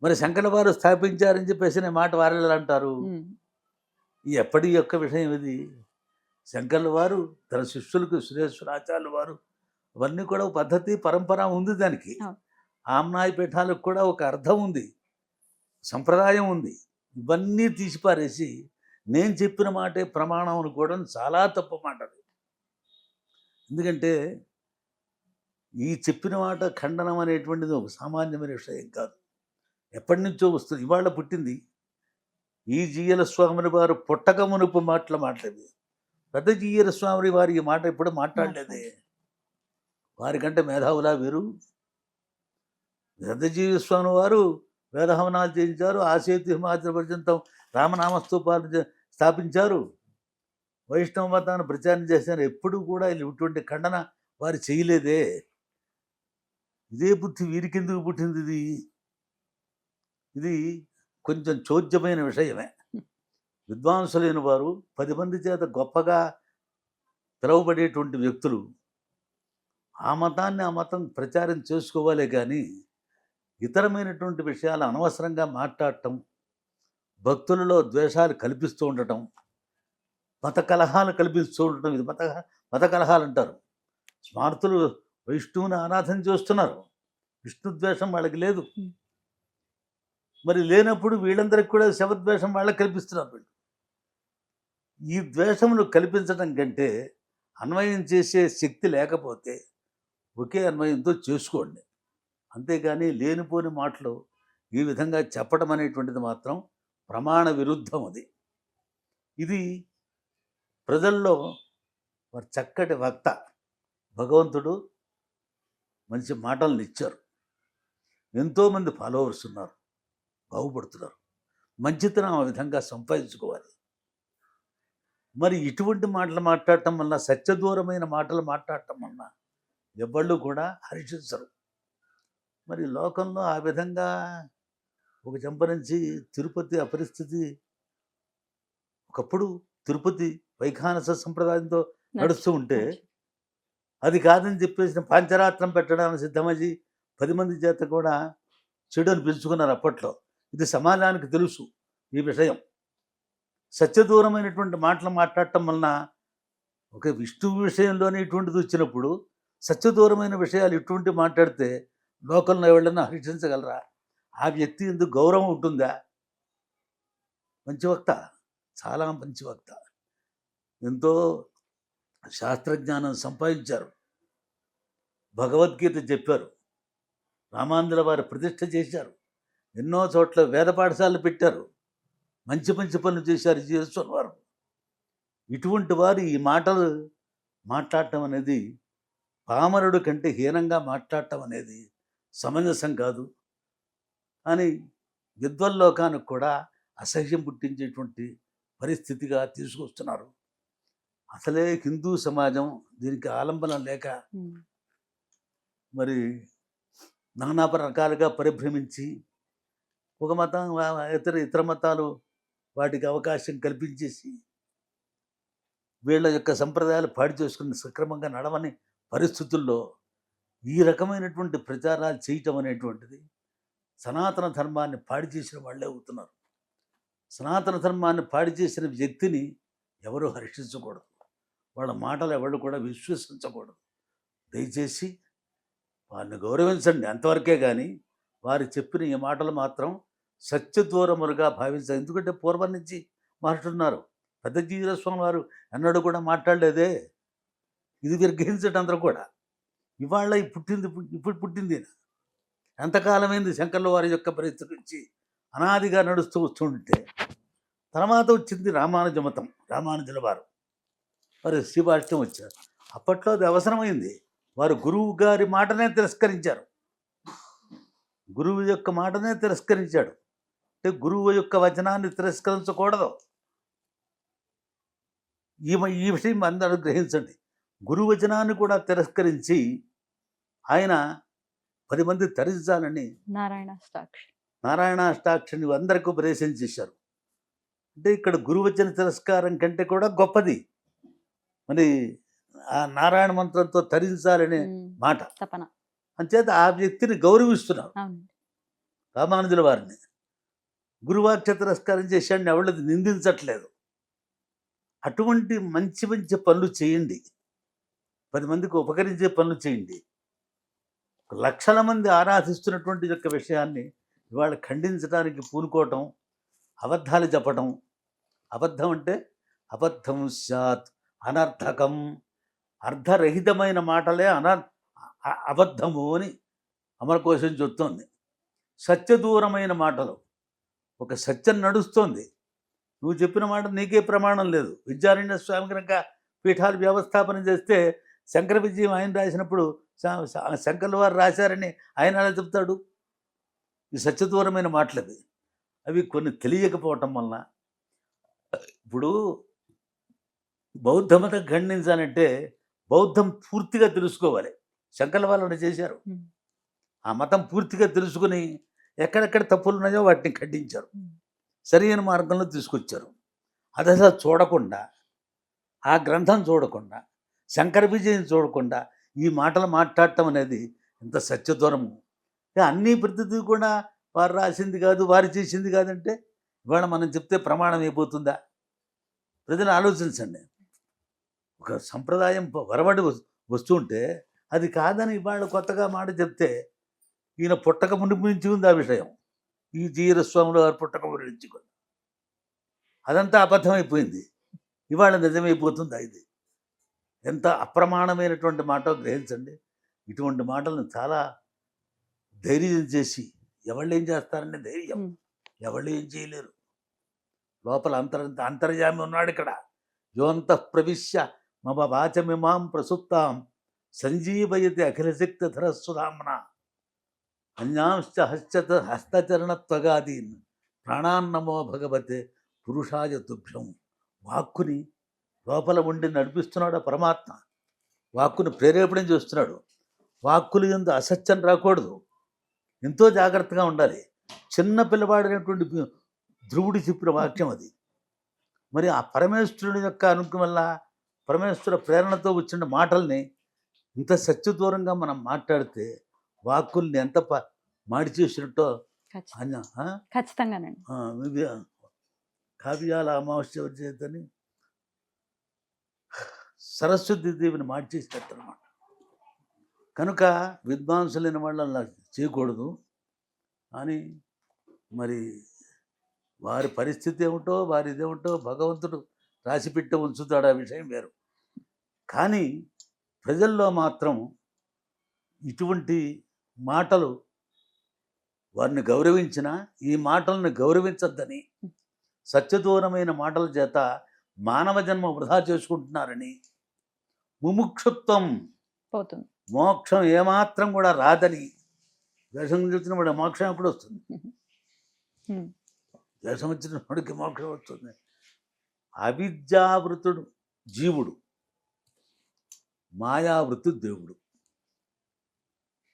మరి శంకర వారు స్థాపించారని చెప్పేసి మాట వారు అంటారు. ఉమ్, ఎప్పటి యొక్క విషయం ఇది? శంకర్ల వారు తన శిష్యులకు సురేశ్వరాచార్యుల వారు అవన్నీ కూడా ఒక పద్ధతి పరంపర ఉంది. దానికి అవును. ఆమ్నాయ పీఠాలకు కూడా ఒక అర్థం ఉంది, సంప్రదాయం ఉంది. ఇవన్నీ తీసిపారేసి నేను చెప్పిన మాటే ప్రమాణం అనుకోవడం చాలా తప్పు మాట అది. ఎందుకంటే ఈ చెప్పిన మాట ఖండనం అనేటువంటిది ఒక సామాన్యమైన విషయం కాదు. ఎప్పటి నుంచో వస్తుంది, ఇవాళ పుట్టింది. ఈ జీయల స్వామిని వారు పుట్టక మునుపు మాట్లాడేది. పెద్ద జీయల స్వామి వారి ఈ మాట ఎప్పుడు మాట్లాడలేదే. వారికంటే మేధావులా వీరు? పెద్ద జీవ స్వామి వారు వేదహవనాలు చేయించారు, ఆసేతు హిమాచల పర్యంతం రామనామస్తూపాలు స్థాపించారు, వైష్ణవ మతాన్ని ప్రచారం చేశారు. ఎప్పుడు కూడా ఇటువంటి ఖండన వారు చేయలేదే. ఇదే బుద్ధి వీరికెందుకు పుట్టింది? ఇది కొంచెం చోద్యమైన విషయమే. విద్వాంసులైన వారు 10 మంది చేత గొప్పగా పిలువబడేటువంటి వ్యక్తులు ఆ మతాన్ని ఆ మతం ప్రచారం చేసుకోవాలే కానీ ఇతరమైనటువంటి విషయాలు అనవసరంగా మాట్లాడటం, భక్తులలో ద్వేషాలు కల్పిస్తూ ఉండటం, మత కలహాలు కల్పిస్తూ ఉండటం, ఇది మత కలహాలు అంటారు. స్మార్తులు విష్ణువుని ఆరాధన చేస్తున్నారు, విష్ణు ద్వేషం వాళ్ళకి లేదు. మరి లేనప్పుడు వీళ్ళందరికీ కూడా శవద్వేషం వాళ్ళకి కల్పిస్తున్నారు. వీళ్ళు ఈ ద్వేషములు కల్పించడం కంటే అన్వయం చేసే శక్తి లేకపోతే ఒకే అన్వయంతో చేసుకోండి. అంతేగాని లేనిపోని మాటలు ఈ విధంగా చెప్పడం అనేటువంటిది మాత్రం ప్రమాణ విరుద్ధం. ఇది ప్రజల్లో వారు చక్కటి వక్త, భగవంతుడు మంచి మాటలను ఇచ్చారు, ఎంతోమంది ఫాలోవర్స్ ఉన్నారు, బాగుపడుతున్నారు. మంచితనం ఆ విధంగా సంపాదించుకోవాలి. మరి ఇటువంటి మాటలు మాట్లాడటం వల్ల, సత్యదూరమైన మాటలు మాట్లాడటం వల్ల ఎవళ్ళు కూడా హర్షించరు. మరి లోకంలో ఆ విధంగా ఒక చెంప నుంచి తిరుపతి అపరిస్థితి, ఒకప్పుడు తిరుపతి వైఖానస సంప్రదాయంతో నడుస్తూ ఉంటే అది కాదని చెప్పేసి పాంచరాత్రం పెట్టడానికి సిద్ధమయ్యి 10 మంది చేత కూడా చెడు అని పిలుచుకున్నారు అప్పట్లో. ఇది సమాజానికి తెలుసు ఈ విషయం. సత్యదూరమైనటువంటి మాటలు మాట్లాడటం వలన ఒక విష్ణువు విషయంలోనే ఇటువంటిది వచ్చినప్పుడు సత్యదూరమైన విషయాలు ఇటువంటి మాట్లాడితే లోకంలో ఎవరైనా హర్షించగలరా? ఆ వ్యక్తి ఎందుకు గౌరవం ఉంటుందా? మంచి వక్త, చాలా మంచి వక్త, ఎంతో శాస్త్రజ్ఞానం సంపాదించారు, భగవద్గీత చెప్పారు, రామాంధ్ర వారి ప్రతిష్ఠ చేశారు, ఎన్నో చోట్ల వేద పాఠశాలలు పెట్టారు, మంచి మంచి పనులు చేశారు చేస్తున్నవారు. ఇటువంటి వారు ఈ మాటలు మాట్లాడటం అనేది, పామరుడు కంటే హీనంగా మాట్లాడటం అనేది సమంజసం కాదు అని విద్వల్లోకానికి కూడా అసహ్యం పుట్టించేటువంటి పరిస్థితిగా తీసుకొస్తున్నారు. అసలే హిందూ సమాజం దీనికి ఆలంబన లేక మరి నానా రకాలుగా పరిభ్రమించి ఒక మతం ఇతర మతాలు వాటికి అవకాశం కల్పించేసి వీళ్ళ యొక్క సంప్రదాయాలు పాడు చేసుకుని సక్రమంగా నడవని పరిస్థితుల్లో ఈ రకమైనటువంటి ప్రచారాలు చేయటం అనేటువంటిది సనాతన ధర్మాన్ని పాడి చేసిన వాళ్ళే అవుతున్నారు. సనాతన ధర్మాన్ని పాడి చేసిన వ్యక్తిని ఎవరు హర్షించకూడదు, వాళ్ళ మాటలు ఎవరు కూడా విశ్వసించకూడదు. దయచేసి వారిని గౌరవించండి అంతవరకే, కానీ వారు చెప్పిన ఈ మాటలు మాత్రం సత్యదూరములుగా భావించాలి. ఎందుకంటే పూర్వం నుంచి మాట్లాడుతున్నారు. పెద్ద జీవస్వామి వారు ఎన్నడూ కూడా మాట్లాడలేదే. ఇది మీరు గ్రహించటం అందరూ కూడా. ఇవాళ ఇప్పుడు పుట్టింది. ఎంతకాలమైంది శంకర్ల వారి యొక్క పరిస్థితి నుంచి అనాదిగా నడుస్తూ వస్తుంటే తర్వాత వచ్చింది రామానుజ మతం, రామానుజుల వారు. వారు శ్రీభాష్యం వచ్చారు. అప్పట్లో అది అవసరమైంది. వారు గురువు గారి మాటనే తిరస్కరించారు, గురువు యొక్క మాటనే తిరస్కరించాడు. అంటే గురువు యొక్క వచనాన్ని తిరస్కరించకూడదు. ఈ విషయం అందరూ గ్రహించండి. గురువు వచనాన్ని కూడా తిరస్కరించి ఆయన 10 మంది తరించాలని నారాయణాష్టాక్షిని అందరికీ ఉపదేశం చేశారు. అంటే ఇక్కడ గురువచన తిరస్కారం కంటే కూడా గొప్పది మరి ఆ నారాయణ మంత్రంతో తరించాలనే మాట. అంచేత ఆ వ్యక్తిని గౌరవిస్తున్నారు రామానుజుల వారిని. గురువాక్య తిరస్కారం చేశాడని ఎవరిది నిందించట్లేదు. అటువంటి మంచి మంచి పనులు చేయండి, 10 మందికి ఉపకరించే పనులు చేయండి. లక్షల మంది ఆరాధిస్తున్నటువంటి యొక్క విషయాన్ని ఇవాళ ఖండించడానికి పూనుకోవటం, అబద్ధాలు చెప్పటం. అబద్ధం అంటే అబద్ధం స్యాత్ అనర్థకం, అర్ధరహితమైన మాటలే అబద్ధము అని అమరకోశం చెప్తోంది. సత్యదూరమైన మాటలు, ఒక సత్యం నడుస్తోంది, నువ్వు చెప్పిన మాట నీకే ప్రమాణం లేదు. విద్యారణ్య స్వామి కనుక పీఠాలు వ్యవస్థాపన చేస్తే శంకర విజయం ఆయన రాసినప్పుడు శంకర్ల వారు రాశారని ఆయన అలా చెప్తాడు. ఈ సత్యదూరమైన మాటలు అవి కొన్ని తెలియకపోవటం వలన. ఇప్పుడు బౌద్ధ మతం ఖండించాలంటే బౌద్ధం పూర్తిగా తెలుసుకోవాలి. శంకర్ల వాళ్ళు చేశారు. ఆ మతం పూర్తిగా తెలుసుకుని ఎక్కడెక్కడ తప్పులు ఉన్నాయో వాటిని ఖండించారు, సరైన మార్గంలో తీసుకొచ్చారు. అది అసలు చూడకుండా, ఆ గ్రంథం చూడకుండా, శంకర విజయం చూడకుండా ఈ మాటలు మాట్లాడటం అనేది ఎంత సత్యదూరము. అన్నీ ప్రతిదీ కూడా వారు రాసింది కాదు, వారు చేసింది కాదంటే ఇవాళ మనం చెప్తే ప్రమాణం అయిపోతుందా? ప్రజలు ఆలోచించండి. ఒక సంప్రదాయం వరవడి వస్తుంటే అది కాదని ఇవాళ కొత్తగా మాట చెప్తే ఈయన పుట్టక మునుపు నుంచి ఉంది ఆ విషయం. ఈ జీరస్వాములు వారు పుట్టక మునుపు నుంచి కూడా అదంతా అబద్ధమైపోయింది. ఇవాళ నిజమైపోతుందా? ఇది ఎంత అప్రమాణమైనటువంటి మాట గ్రహించండి. ఇటువంటి మాటలను చాలా ధైర్యం చేసి ఎవళ్ళు ఏం చేస్తారని ధైర్యం ఎవళ్ళు ఏం చేయలేరు. లోపల అంతర్యామి ఉన్నాడు ఇక్కడ. యోంత ప్రవిశ్య మమ వాచమిమాం ప్రసుప్తాం సంజీవయతి అఖిలశక్తిధరస్సుధామ్న అన్యాంశ్చ హస్తచరణత్వగాదీన్ ప్రాణాన్నమో భగవతే పురుషాయ తుభ్యం. వాక్కుని లోపల ఉండి నడిపిస్తున్నాడు పరమాత్మ. వాక్కుని ప్రేరేపణ చేస్తున్నాడు. వాక్కులు యందు అసత్యం రాకూడదు. ఎంతో జాగ్రత్తగా ఉండాలి. చిన్న పిల్లవాడైనటువంటి ధ్రువుడు చెప్పిన వాక్యం అది. మరి ఆ పరమేశ్వరుని యొక్క అనుగ్రహం వల్ల, పరమేశ్వర ప్రేరణతో వచ్చిన మాటల్ని ఇంత సత్యదూరంగా మనం మాట్లాడితే వాక్కుల్ని ఎంత మాడి చేసినట్టో. ఖచ్చితంగానండి. కావ్యాల అమావాస్య చేతని సరస్వతి దేవిని మార్చేసినట్టు అనమాట. కనుక విద్వాంసులైన వాళ్ళు అలా చేయకూడదు అని. మరి వారి పరిస్థితి ఏమిటో, వారి ఇదేమిటో భగవంతుడు రాసిపెట్టి ఉంచుతాడు, ఆ విషయం వేరు. కానీ ప్రజల్లో మాత్రం ఇటువంటి మాటలు వారిని గౌరవించిన ఈ మాటలను గౌరవించద్దని, సత్యదూరమైన మాటల చేత మానవ జన్మ వృధా చేసుకుంటున్నారని, ముముక్షుత్వం పోతుంది, మోక్షం ఏమాత్రం కూడా రాదని. ద్వేషం వచ్చిన వాడు మోక్షం ఎప్పుడు వస్తుంది? ద్వేషం వచ్చిన వాడికి మోక్షం వస్తుంది. అవిద్యావృతుడు జీవుడు, మాయావృతు దేవుడు.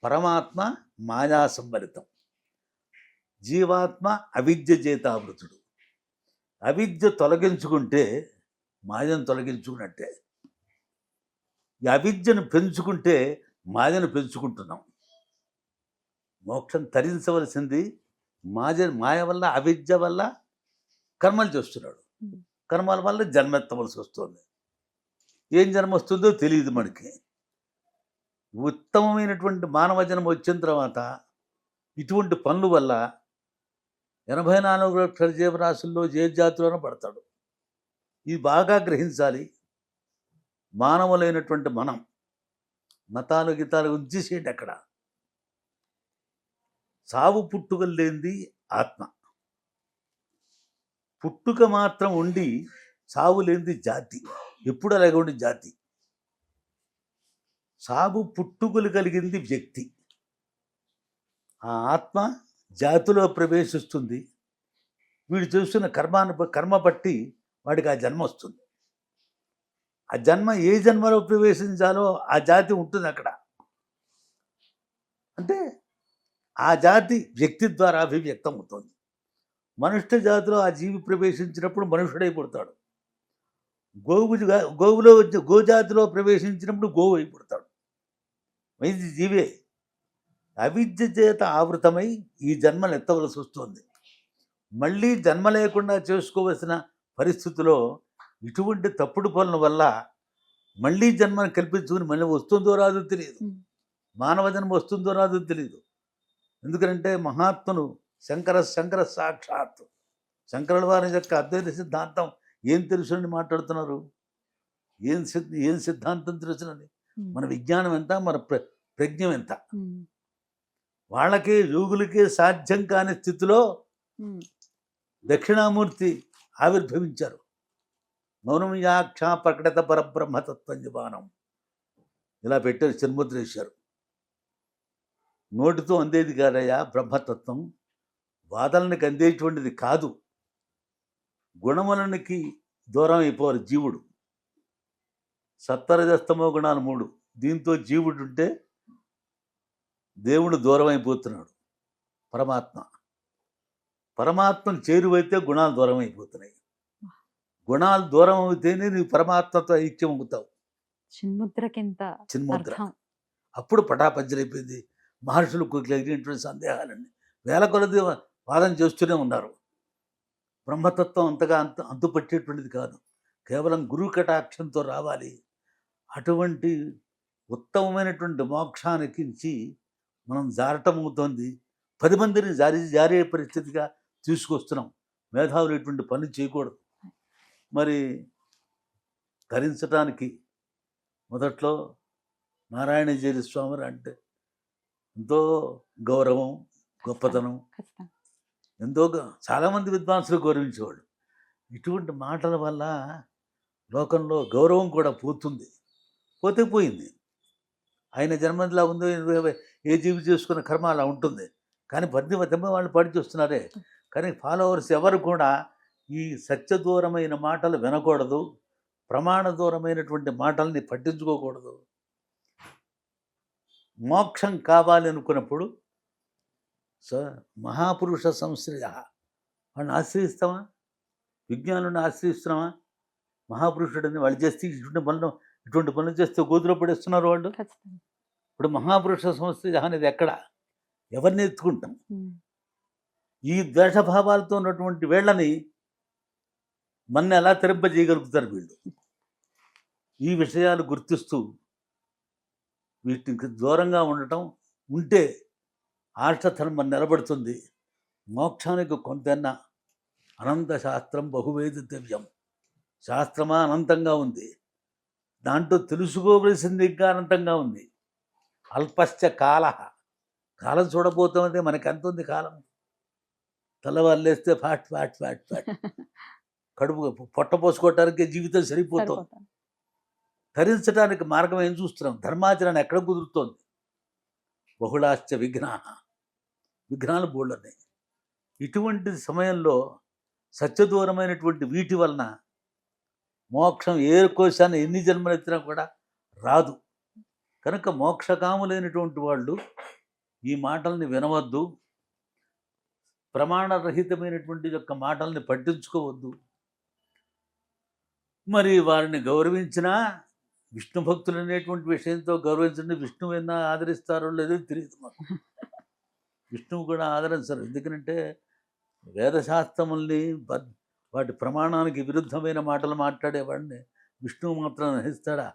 పరమాత్మ మాయా సంవరితం, జీవాత్మ అవిద్య చేతావృతుడు. అవిద్య తొలగించుకుంటే మాయను తొలగించుకున్నట్టే. ఈ అవిద్యను పెంచుకుంటే మాయను పెంచుకుంటున్నాం. మోక్షం తరించవలసింది మాయ వల్ల, అవిద్య వల్ల కర్మలు చేస్తున్నాడు. కర్మల వల్ల జన్మెత్తవలసి వస్తుంది. ఏం జన్మ వస్తుందో తెలియదు మనకి. ఉత్తమమైనటువంటి మానవ జన్మ వచ్చిన తర్వాత ఇటువంటి పనుల వల్ల 84 లక్షల జీవరాశుల్లో ఏ జాతిలోనూ పడతాడు. ఇది బాగా గ్రహించాలి. మానవులైనటువంటి మనం మతాలు గీతాలు ఉంచేసేయండి. అక్కడ సావు పుట్టుకలు లేనిది ఆత్మ. పుట్టుక మాత్రం ఉండి సావు లేనిది జాతి. ఎప్పుడు అలాగే ఉండి జాతి. సాగు పుట్టుకలు కలిగింది వ్యక్తి. ఆ ఆత్మ జాతిలో ప్రవేశిస్తుంది. వీడు చేస్తున్న కర్మ బట్టి వాడికి ఆ జన్మ వస్తుంది. ఆ జన్మ ఏ జన్మలో ప్రవేశించాలో ఆ జాతి ఉంటుంది అక్కడ. అంటే ఆ జాతి వ్యక్తి ద్వారా అభివ్యక్తం అవుతుంది. మనుష్య జాతిలో ఆ జీవి ప్రవేశించినప్పుడు మనుషుడై పుడతాడు. గోవులో గోజాతిలో ప్రవేశించినప్పుడు గోవు అయి పుడతాడు. ఇది జీవే. అవిద్య చేత ఆవృతమై ఈ జన్మలు ఎత్తవలసి వస్తుంది. మళ్ళీ జన్మ లేకుండా చేసుకోవలసిన పరిస్థితిలో ఇటువంటి తప్పుడు పనుల వల్ల మళ్ళీ జన్మను కల్పించుకుని మళ్ళీ వస్తుందో రాదో తెలియదు. మానవ జన్మ వస్తుందో రాదో తెలియదు. ఎందుకంటే మహాత్ములు శంకర సాక్షాత్ శంకరుల వారి యొక్క అద్వైత సిద్ధాంతం ఏం తెలుసునని మాట్లాడుతున్నారు. ఏం సిద్ధాంతం తెలుసునని. మన విజ్ఞానం ఎంత, మన ప్రజ్ఞ ఎంత. వాళ్ళకే యోగులకే సాధ్యం కాని స్థితిలో దక్షిణామూర్తి ఆవిర్భవించారు. మౌనం యాక్ష ప్రకటిత పరబ్రహ్మతత్వం జపానం ఇలా పెట్టారు, చిన్ముద్ర వేశారు. నోటితో అందేది కాదయ్యా బ్రహ్మతత్వం, వాదనకి అందేటువంటిది కాదు. గుణములనికి దూరం అయిపోవాలి జీవుడు. సత్వరజస్తమో గుణాలు 3. దీంతో జీవుడు ఉంటే దేవుడు దూరం అయిపోతున్నాడు. పరమాత్మను చేరువైతే గుణాలు దూరం అయిపోతున్నాయి. గుణాలు దూరం అవుతేనే నీవు పరమాత్మతో ఐక్యం అవుతావు. చిన్ముద్రకింత చిన్ముద్ర అర్థం. అప్పుడు పటాపంచలైపోయింది. మహర్షులకు కలిగినటువంటి సందేహాలన్నీ వేల కొలది వాదన చేస్తూనే ఉన్నారు. బ్రహ్మతత్వం అంతగా అంతుపట్టేటువంటిది కాదు, కేవలం గురువు కటాక్షంతో రావాలి. అటువంటి ఉత్తమమైనటువంటి మోక్షానికి మనం జారటం అవుతోంది. 10 మందిని జారే పరిస్థితిగా తీసుకొస్తున్నాం. మేధావులు ఇటువంటి పనులు చేయకూడదు. మరి ధరించడానికి మొదట్లో నారాయణజీరి స్వామి అంటే ఎంతో గౌరవం, గొప్పతనం, ఎంతో చాలామంది విద్వాంసులు గౌరవించేవాళ్ళు. ఇటువంటి మాటల వల్ల లోకంలో గౌరవం కూడా పోతుంది. పోయింది. ఆయన జన్మదిలా ఉందో ఏ జీవి చేసుకున్న కర్మ అలా ఉంటుంది. కానీ 10 వాళ్ళు పాడి చేస్తున్నారే. కానీ ఫాలోవర్స్ ఎవరు కూడా ఈ సత్యదూరమైన మాటలు వినకూడదు, ప్రమాణ దూరమైనటువంటి మాటల్ని పట్టించుకోకూడదు. మోక్షం కావాలి అనుకున్నప్పుడు మహాపురుష సంశ్రయ వాళ్ళని ఆశ్రయిస్తామా? విజ్ఞానుని ఆశ్రయిస్తున్నామా? మహాపురుషుడని వాళ్ళు చేస్తే ఇటువంటి పనులు చేస్తే గోతులో పడేస్తున్నారు వాళ్ళు. ఇప్పుడు మహాపురుష సంశ్రయ అనేది ఎక్కడ? ఎవరిని ఎత్తుకుంటాం? ఈ ద్వేషభావాలతో ఉన్నటువంటి వీళ్ళని మన ఎలా తెరింపజేయగలుగుతారు వీళ్ళు? ఈ విషయాలు గుర్తిస్తూ వీటికి దూరంగా ఉండటం ఉంటే ఆర్షధర్మం నిలబడుతుంది. మోక్షానికి కొంతన్నా అనంత శాస్త్రం బహువేదితవ్యం. శాస్త్రమా అనంతంగా ఉంది, దాంట్లో తెలుసుకోవలసింది ఇంకా అనంతంగా ఉంది. అల్పశ్చ కాల, కాలం చూడబోతుంది. మనకి ఎంత ఉంది కాలం? తెల్లవారులేస్తే ఫ్యాట్ ఫ్యాట్ ఫ్యాట్ ఫ్యాట్ కడుపు పొట్ట పోసుకోవటానికి జీవితం సరిపోతుంది. ధరించడానికి మార్గం ఏం చూస్తున్నాం? ధర్మాచరణ ఎక్కడ కుదురుతోంది? బహుళాశ్చ విఘ్నాలు బోళ్ళని. ఇటువంటి సమయంలో సత్యదూరమైనటువంటి వీటి వలన మోక్షం ఏ కోశాన్ని ఎన్ని జన్మలు ఎత్తినా కూడా రాదు. కనుక మోక్షకాములైనటువంటి వాళ్ళు ఈ మాటల్ని వినవద్దు, ప్రమాణరహితమైనటువంటి యొక్క మాటల్ని పట్టించుకోవద్దు. మరి వారిని గౌరవించినా విష్ణు భక్తులు అనేటువంటి విషయంతో గౌరవించండి. విష్ణువు అయినా ఆదరిస్తారో లేదో తెలియదు మాకు. విష్ణువు కూడా ఆదరించరు. ఎందుకంటే వేదశాస్త్రముల్ని వాటి ప్రమాణానికి విరుద్ధమైన మాటలు మాట్లాడేవాడిని విష్ణువు మాత్రం నహిస్తాడా?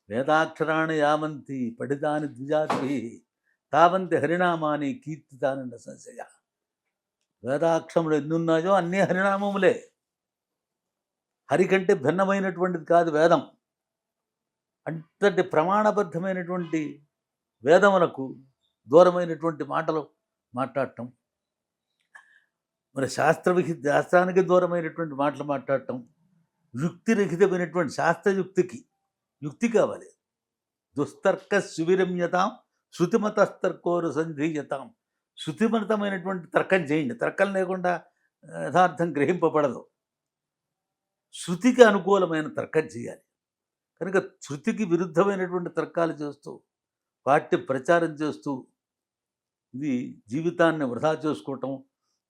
వేదాక్షరాణి యావంతి పఠితాని ద్విజాతి తావంతి హరినామాని కీర్తితానంద సంశయ. వేదాక్షరములు ఎన్ని ఉన్నాయో అన్నీ హరినామములే. హరి కంటే భిన్నమైనటువంటిది కాదు వేదం. అంతటి ప్రమాణబద్ధమైనటువంటి వేదములకు దూరమైనటువంటి మాటలు మాట్లాడటం, మరి శాస్త్రానికి దూరమైనటువంటి మాటలు మాట్లాడటం, యుక్తిరహితమైనటువంటి శాస్త్రయుక్తికి యుక్తి కావాలి. దుస్తర్క సువిరమ్యతాం శృతిమతస్తర్కోరు సంధీయతాం. శృతిమతమైనటువంటి తర్కం చేయండి. తర్కం లేకుండా యథార్థం గ్రహింపబడదు. శృతికి అనుకూలమైన తర్కం చేయాలి. కనుక శృతికి విరుద్ధమైనటువంటి తర్కాలు చేస్తూ వాటిని ప్రచారం చేస్తూ ఇది జీవితాన్ని వృధా చేసుకోవటం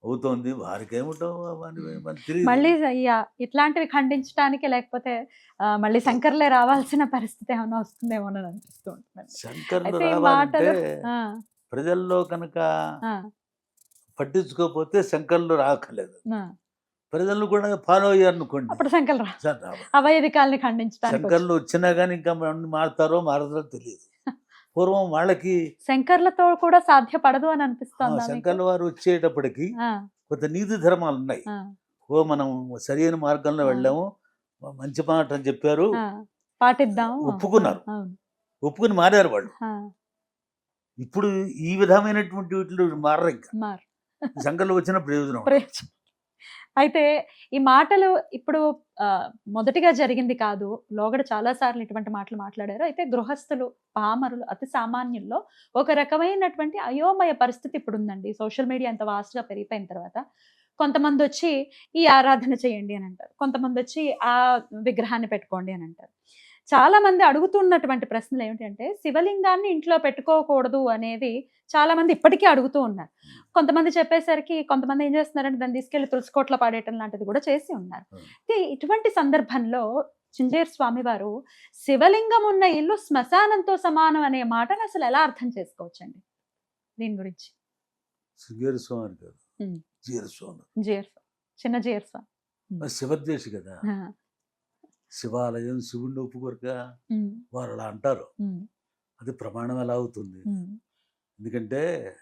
అవుతోంది. వారికి ఏమిటో మళ్ళీ ఇట్లాంటివి ఖండించడానికి లేకపోతే మళ్ళీ శంకర్లే రావాల్సిన పరిస్థితి ఏమైనా వస్తుందేమో అని అనిపిస్తూ ఉంటుంది. శంకర్లు రావాలంటే ప్రజల్లో కనుక పట్టించుకోకపోతే శంకర్లు రాకలేదు. ప్రజలు కూడా ఫాలో అయ్యారు అనుకోండి, అప్పుడు శంకర్లు అవైదికాలని ఖండించడానికి. శంకర్లు వచ్చినా కానీ ఇంకా మారుతారో మారతారో తెలియదు. పూర్వం వాళ్ళకి శంకర్లతో కూడా సాధ్యపడదు అని అనిపిస్తుంది. శంకర్ల వారు వచ్చేటప్పటికి కొంత నీతి ధర్మాలు ఉన్నాయి. మనం సరైన మార్గంలో వెళ్ళాము, మంచి మాట అని చెప్పారు, పాటిద్దాం, ఒప్పుకున్నారు, ఒప్పుకుని మారారు వాళ్ళు. ఇప్పుడు ఈ విధమైనటువంటి వీటిలో మారరు. ఇంకా శంకర్లు వచ్చిన ప్రయోజనం. అయితే ఈ మాటలు ఇప్పుడు మొదటిగా జరిగింది కాదు, లోగడ చాలా సార్లు ఇటువంటి మాటలు మాట్లాడారు. అయితే గృహస్థులు, పామరులు, అతి సామాన్యుల్లో ఒక రకమైనటువంటి అయోమయ పరిస్థితి ఇప్పుడు ఉందండి. సోషల్ మీడియా అంత వాస్ట్గా పెరిగిపోయిన తర్వాత కొంతమంది వచ్చి ఈ ఆరాధన చేయండి అని అంటారు, కొంతమంది వచ్చి ఆ విగ్రహాన్ని పెట్టుకోండి అని అంటారు. చాలా మంది అడుగుతున్నటువంటి ప్రశ్నలు ఏమిటంటే శివలింగాన్ని ఇంట్లో పెట్టుకోకూడదు అనేది చాలా మంది ఇప్పటికీ అడుగుతూ ఉన్నారు. కొంతమంది చెప్పేసరికి కొంతమంది ఏం చేస్తున్నారంటే దాన్ని తీసుకెళ్లి తులసికోట్లో పాడేయటం లాంటిది కూడా చేసి ఉన్నారు. అయితే ఇటువంటి సందర్భంలో చింజేరు స్వామి వారు శివలింగం ఉన్న ఇల్లు శ్మశానంతో సమానం అనే మాటను అసలు ఎలా అర్థం చేసుకోవచ్చండి దీని గురించి? శృంగేరి స్వామి కాదు, ఉమ్. జీర స్వామి. జీయర్ స్వామి, చిన్న జీయర్ స్వామి. మరి శివద్వేషి కదా, ఆ. శివాలయం శివుణ్ణి ఒప్పుకోరుగా ఉమ్. వారు అలా అంటారు. ఉమ్. అది ప్రమాణం ఎలా అవుతుంది? ఉమ్. ఎందుకంటే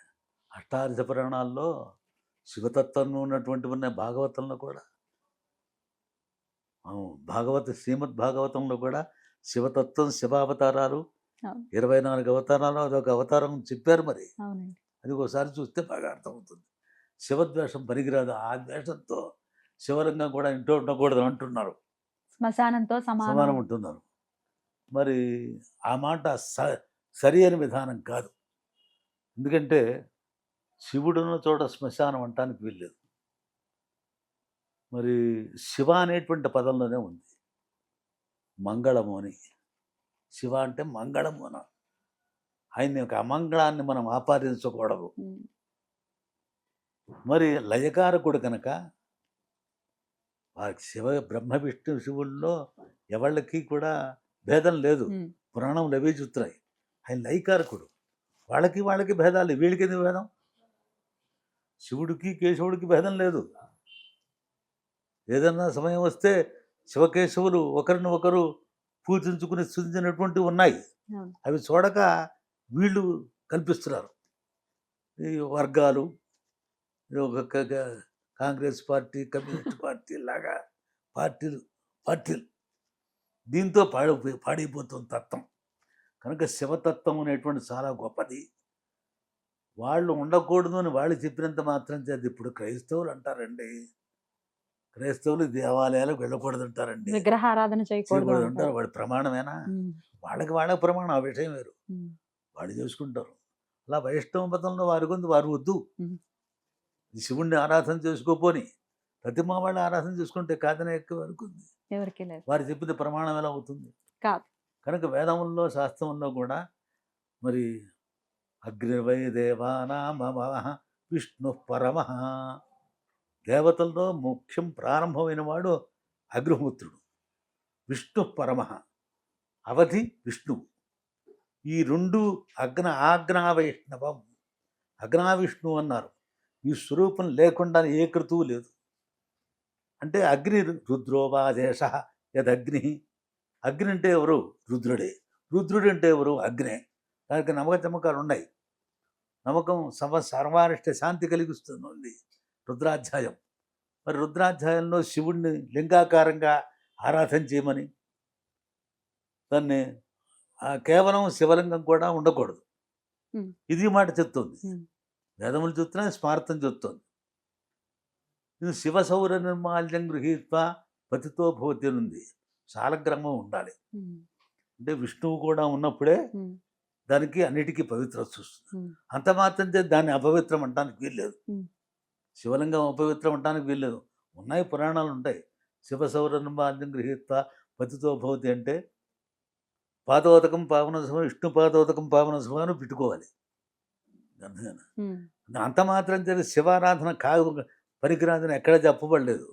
అష్టాదశ పురాణాల్లో శివతత్వం ఉన్నటువంటివి ఉన్నాయి. భాగవతంలో కూడా శ్రీమద్ భాగవతంలో కూడా శివతత్వం, శివావతారాలు, అవును. 24 అవతారాలు అదొక అవతారం చెప్పారు. మరి అవునండి. అది ఒకసారి చూస్తే బాగా అర్థమవుతుంది. శివద్వేషం పనికిరాదు. ఆ ద్వేషంతో శివలింగం కూడా ఇంట్లో ఉండకూడదు అంటున్నారు, శ్మశానంతో సమానం సమానం. ఉంటున్నారు. మరి ఆ మాట సరి అయిన విధానం కాదు. ఎందుకంటే శివుడున్న చోట శ్మశానం అంటానికి వీల్లేదు. మరి శివ అనేటువంటి పదంలోనే ఉంది మంగళము అని. శివ అంటే మంగళము అని. ఆయన యొక్క అమంగళాన్ని మనం ఆపాదించకూడదు. ఉమ్. మరి లయకారకుడు కనుక వారికి బ్రహ్మ విష్ణు శివుల్లో ఎవళ్ళకి కూడా భేదం లేదు. ఉమ్. పురాణం అవే చూస్తున్నాయి. ఆయన లయకారకుడు. వాళ్ళకి భేదాలు, వీళ్ళకి ఎందుకు భేదం? శివుడికి కేశవుడికి భేదం లేదు. ఏదన్నా సమయం వస్తే శివకేశవులు ఒకరిని ఒకరు పూజించుకుని స్థుతించినటువంటివి ఉన్నాయి. అవును. అవి చూడక వీళ్ళు కల్పిస్తున్నారు. ఈ వర్గాలు, ఒక కాంగ్రెస్ పార్టీ, కమ్యూనిస్ట్ పార్టీ లాగా పార్టీలు దీంతో పాడైపోతుంది తత్వం. కనుక శివతత్వం అనేటువంటి చాలా గొప్పది. వాళ్ళు ఉండకూడదు అని వాళ్ళు చెప్పినంత మాత్రం చేత ఇప్పుడు క్రైస్తవులు అంటారండి, క్రైస్తవులు దేవాలయాలకు వెళ్ళకూడదు అంటారండి, విగ్రహారాధన చేయకూడదు అంటారు. వాడి ప్రమాణమేనా? వాళ్ళకి ప్రమాణం, ఆ విషయం వేరు. వాళ్ళు చేసుకుంటారు. అలా వైష్ణవ మతంలో వారి కొంది వారు వద్దు. శివుణ్ణి ఆరాధన చేసుకోపోని ప్రతిమా వాళ్ళు ఆరాధన చేసుకుంటే కాదనే ఎక్కువ వరకు ఉంది. ఎవరికి లేదు. వారు చెప్పిన ప్రమాణం ఎలా అవుతుంది? కాదు. కనుక వేదంలో, శాస్త్రంలో కూడా మరి అగ్నివై దేవానామః విష్ణు పరమః, దేవతల్లో ముఖ్యం ప్రారంభమైన వాడు అగ్నిహోత్రుడు. విష్ణు పరమః, అవధి విష్ణువు. ఈ రెండు ఆగ్నావైష్ణవం, అగ్నావిష్ణువు అన్నారు. ఈ స్వరూపం లేకుండా ఏ కృతువు లేదు. అంటే అగ్ని రుద్రోవాదేశ యదగ్ని. అగ్ని అంటే ఎవరు? రుద్రుడే. రుద్రుడు అంటే ఎవరు? అగ్నే. దానికి నమ్మకాలు ఉన్నాయి. నమ్మకం సర్వానిష్ట శాంతి కలిగిస్తుంది రుద్రాధ్యాయం. మరి రుద్రాధ్యాయంలో శివుణ్ణి లింగాకారంగా ఆరాధన చేయమని, దాన్ని కేవలం శివలింగం కూడా ఉండకూడదు, ఇది మాట చెప్తుంది. వేదములు చెప్తున్నా, స్మార్థం చెప్తోంది. ఇది శివ సౌర నిర్మాల్యం గృహీత్వా పతితో భవతి ఉంది. శాలగ్రామం ఉండాలి. అంటే విష్ణువు కూడా ఉన్నప్పుడే దానికి అన్నిటికీ పవిత్రత వస్తుంది. అంత మాత్రం చేసి దాన్ని అపవిత్రం అంటానికి వీల్లేదు. శివలింగం అపవిత్రం అంటానికి వీల్లేదు. ఉన్నాయి, పురాణాలు ఉంటాయి. శివ సౌర నిర్మాల్యం గృహీత్వా పతితో భవతి అంటే పాదోదకం పావన శివ, విష్ణు పాదోదకం పావన శివ అని పెట్టుకోవాలి. అంత మాత్రం చేసి శివారాధన పనికిరాదని ఎక్కడ చెప్పబడలేదు.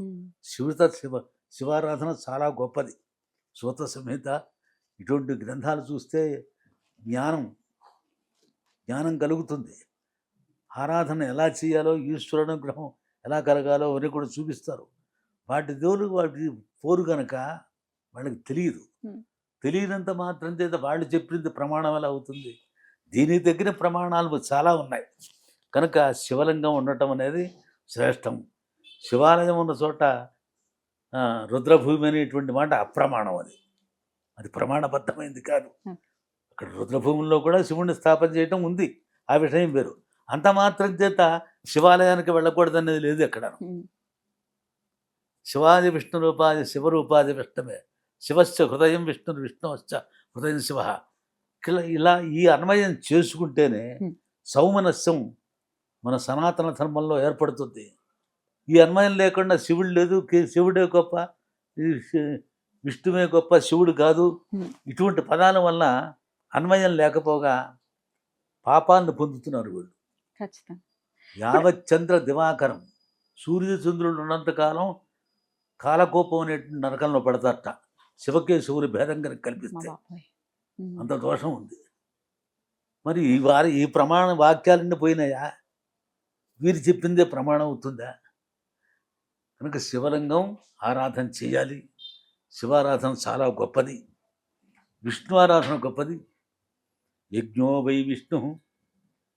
శివారాధన చాలా గొప్పది. సూత సంహిత ఇటువంటి గ్రంథాలు చూస్తే జ్ఞానం కలుగుతుంది. ఆరాధన ఎలా చేయాలో, ఈశ్వరానుగ్రహం ఎలా కలగాలో అవన్నీ కూడా చూపిస్తారు. వాటి పోరు కనుక వాళ్ళకి తెలియనంత మాత్రం చేత వాళ్ళు చెప్పింది ప్రమాణం ఎలా అవుతుంది? దీనికి తగిన ప్రమాణాలు చాలా ఉన్నాయి. కనుక శివలింగం ఉండటం అనేది శ్రేష్టం. శివాలయం ఉన్న చోట రుద్రభూమి అనేటువంటి మాట అప్రమాణం. అది ప్రమాణబద్ధమైంది కాదు. అక్కడ రుద్రభూముల్లో కూడా శివుణ్ణి స్థాపన చేయటం ఉంది, ఆ విషయం వేరు. అంత మాత్రం చేత శివాలయానికి వెళ్ళకూడదు అనేది లేదు ఎక్కడ. శివాది విష్ణు రూపాది శివరూపాది విష్ణువే, శివస్య హృదయం విష్ణు, విష్ణువశ్చ హృదయం శివ. ఇలా ఈ అన్వయం చేసుకుంటేనే సౌమనస్యం మన సనాతన ధర్మంలో ఏర్పడుతుంది. ఈ అన్వయం లేకుండా శివుడు లేదు, శివుడే గొప్ప, విష్ణువే గొప్ప శివుడు కాదు, ఇటువంటి పదాల వల్ల అన్వయం లేకపోగా పాపాలను పొందుతున్నారు వీళ్ళు. ఖచ్చితంగా. యావత్ చంద్ర దివాకరం, సూర్య చంద్రుడు ఉన్నంతకాలం కాలకోపం అనే నరకంలో పడతారట. శివకే శివుని భేదం కనుక కల్పిస్తే అంత దోషం ఉంది. మరి ఈ ప్రమాణ వాక్యాలన్నీ పోయినాయా? వీరు చెప్పిందే ప్రమాణం అవుతుందా? కనుక శివలింగం ఆరాధన చేయాలి. శివారాధన చాలా గొప్పది, విష్ణు ఆరాధన గొప్పది. యజ్ఞో వై విష్ణు,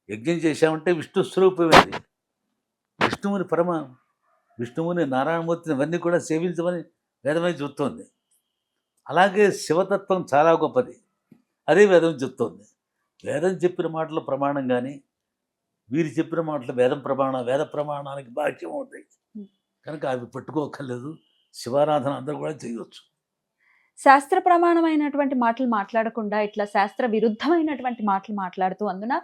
యజ్ఞం చేశామంటే విష్ణు స్వరూపమేది. విష్ణువుని నారాయణమూర్తిని ఇవన్నీ కూడా సేవించమని వేదమే చెప్తోంది. అలాగే శివతత్వం చాలా గొప్పది, అదే వేదం చెప్తోంది. వేదం చెప్పిన మాటలు ప్రమాణం కానీ వీరు చెప్పిన మాటలు వేద ప్రమాణానికి భాష్యం అవుతాయి. కనుక అవి పట్టుకోకర్లేదు. శివారాధన అందరూ కూడా చేయవచ్చు. శాస్త్ర ప్రమాణమైనటువంటి మాటలు మాట్లాడకుండా ఇట్లా శాస్త్ర విరుద్ధమైనటువంటి మాటలు మాట్లాడుతూ అందున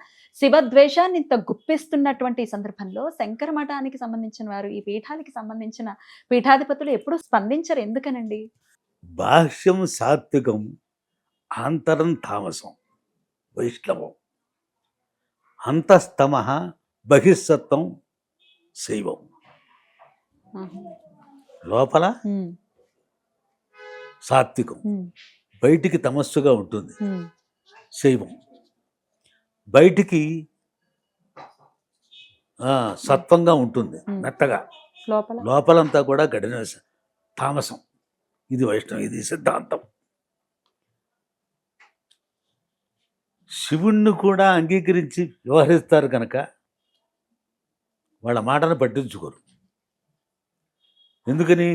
శివద్వేషాన్ని ఇంత గుప్పిస్తున్నటువంటి ఈ సందర్భంలో శంకర మఠానికి సంబంధించిన వారు, ఈ పీఠానికి సంబంధించిన పీఠాధిపతులు ఎప్పుడు స్పందించరు, ఎందుకనండి? బాహ్యం సాత్వికం, ఆంతరం తామసం, వైష్ణవం. అంతస్తమ బహిస్సత్వం శైవం. లోపల సాత్వికం, బయటికి తమస్సుగా ఉంటుంది శైవం. బయటికి సత్వంగా ఉంటుంది మెత్తగా, లోపలంతా కూడా కఠిన తామసం. ఇది వైష్ణవం, ఇది సిద్ధాంతం. శివుణ్ణి కూడా అంగీకరించి వ్యవహరిస్తారు కనుక వాళ్ళ మాటను పట్టించుకోరు. ఎందుకని?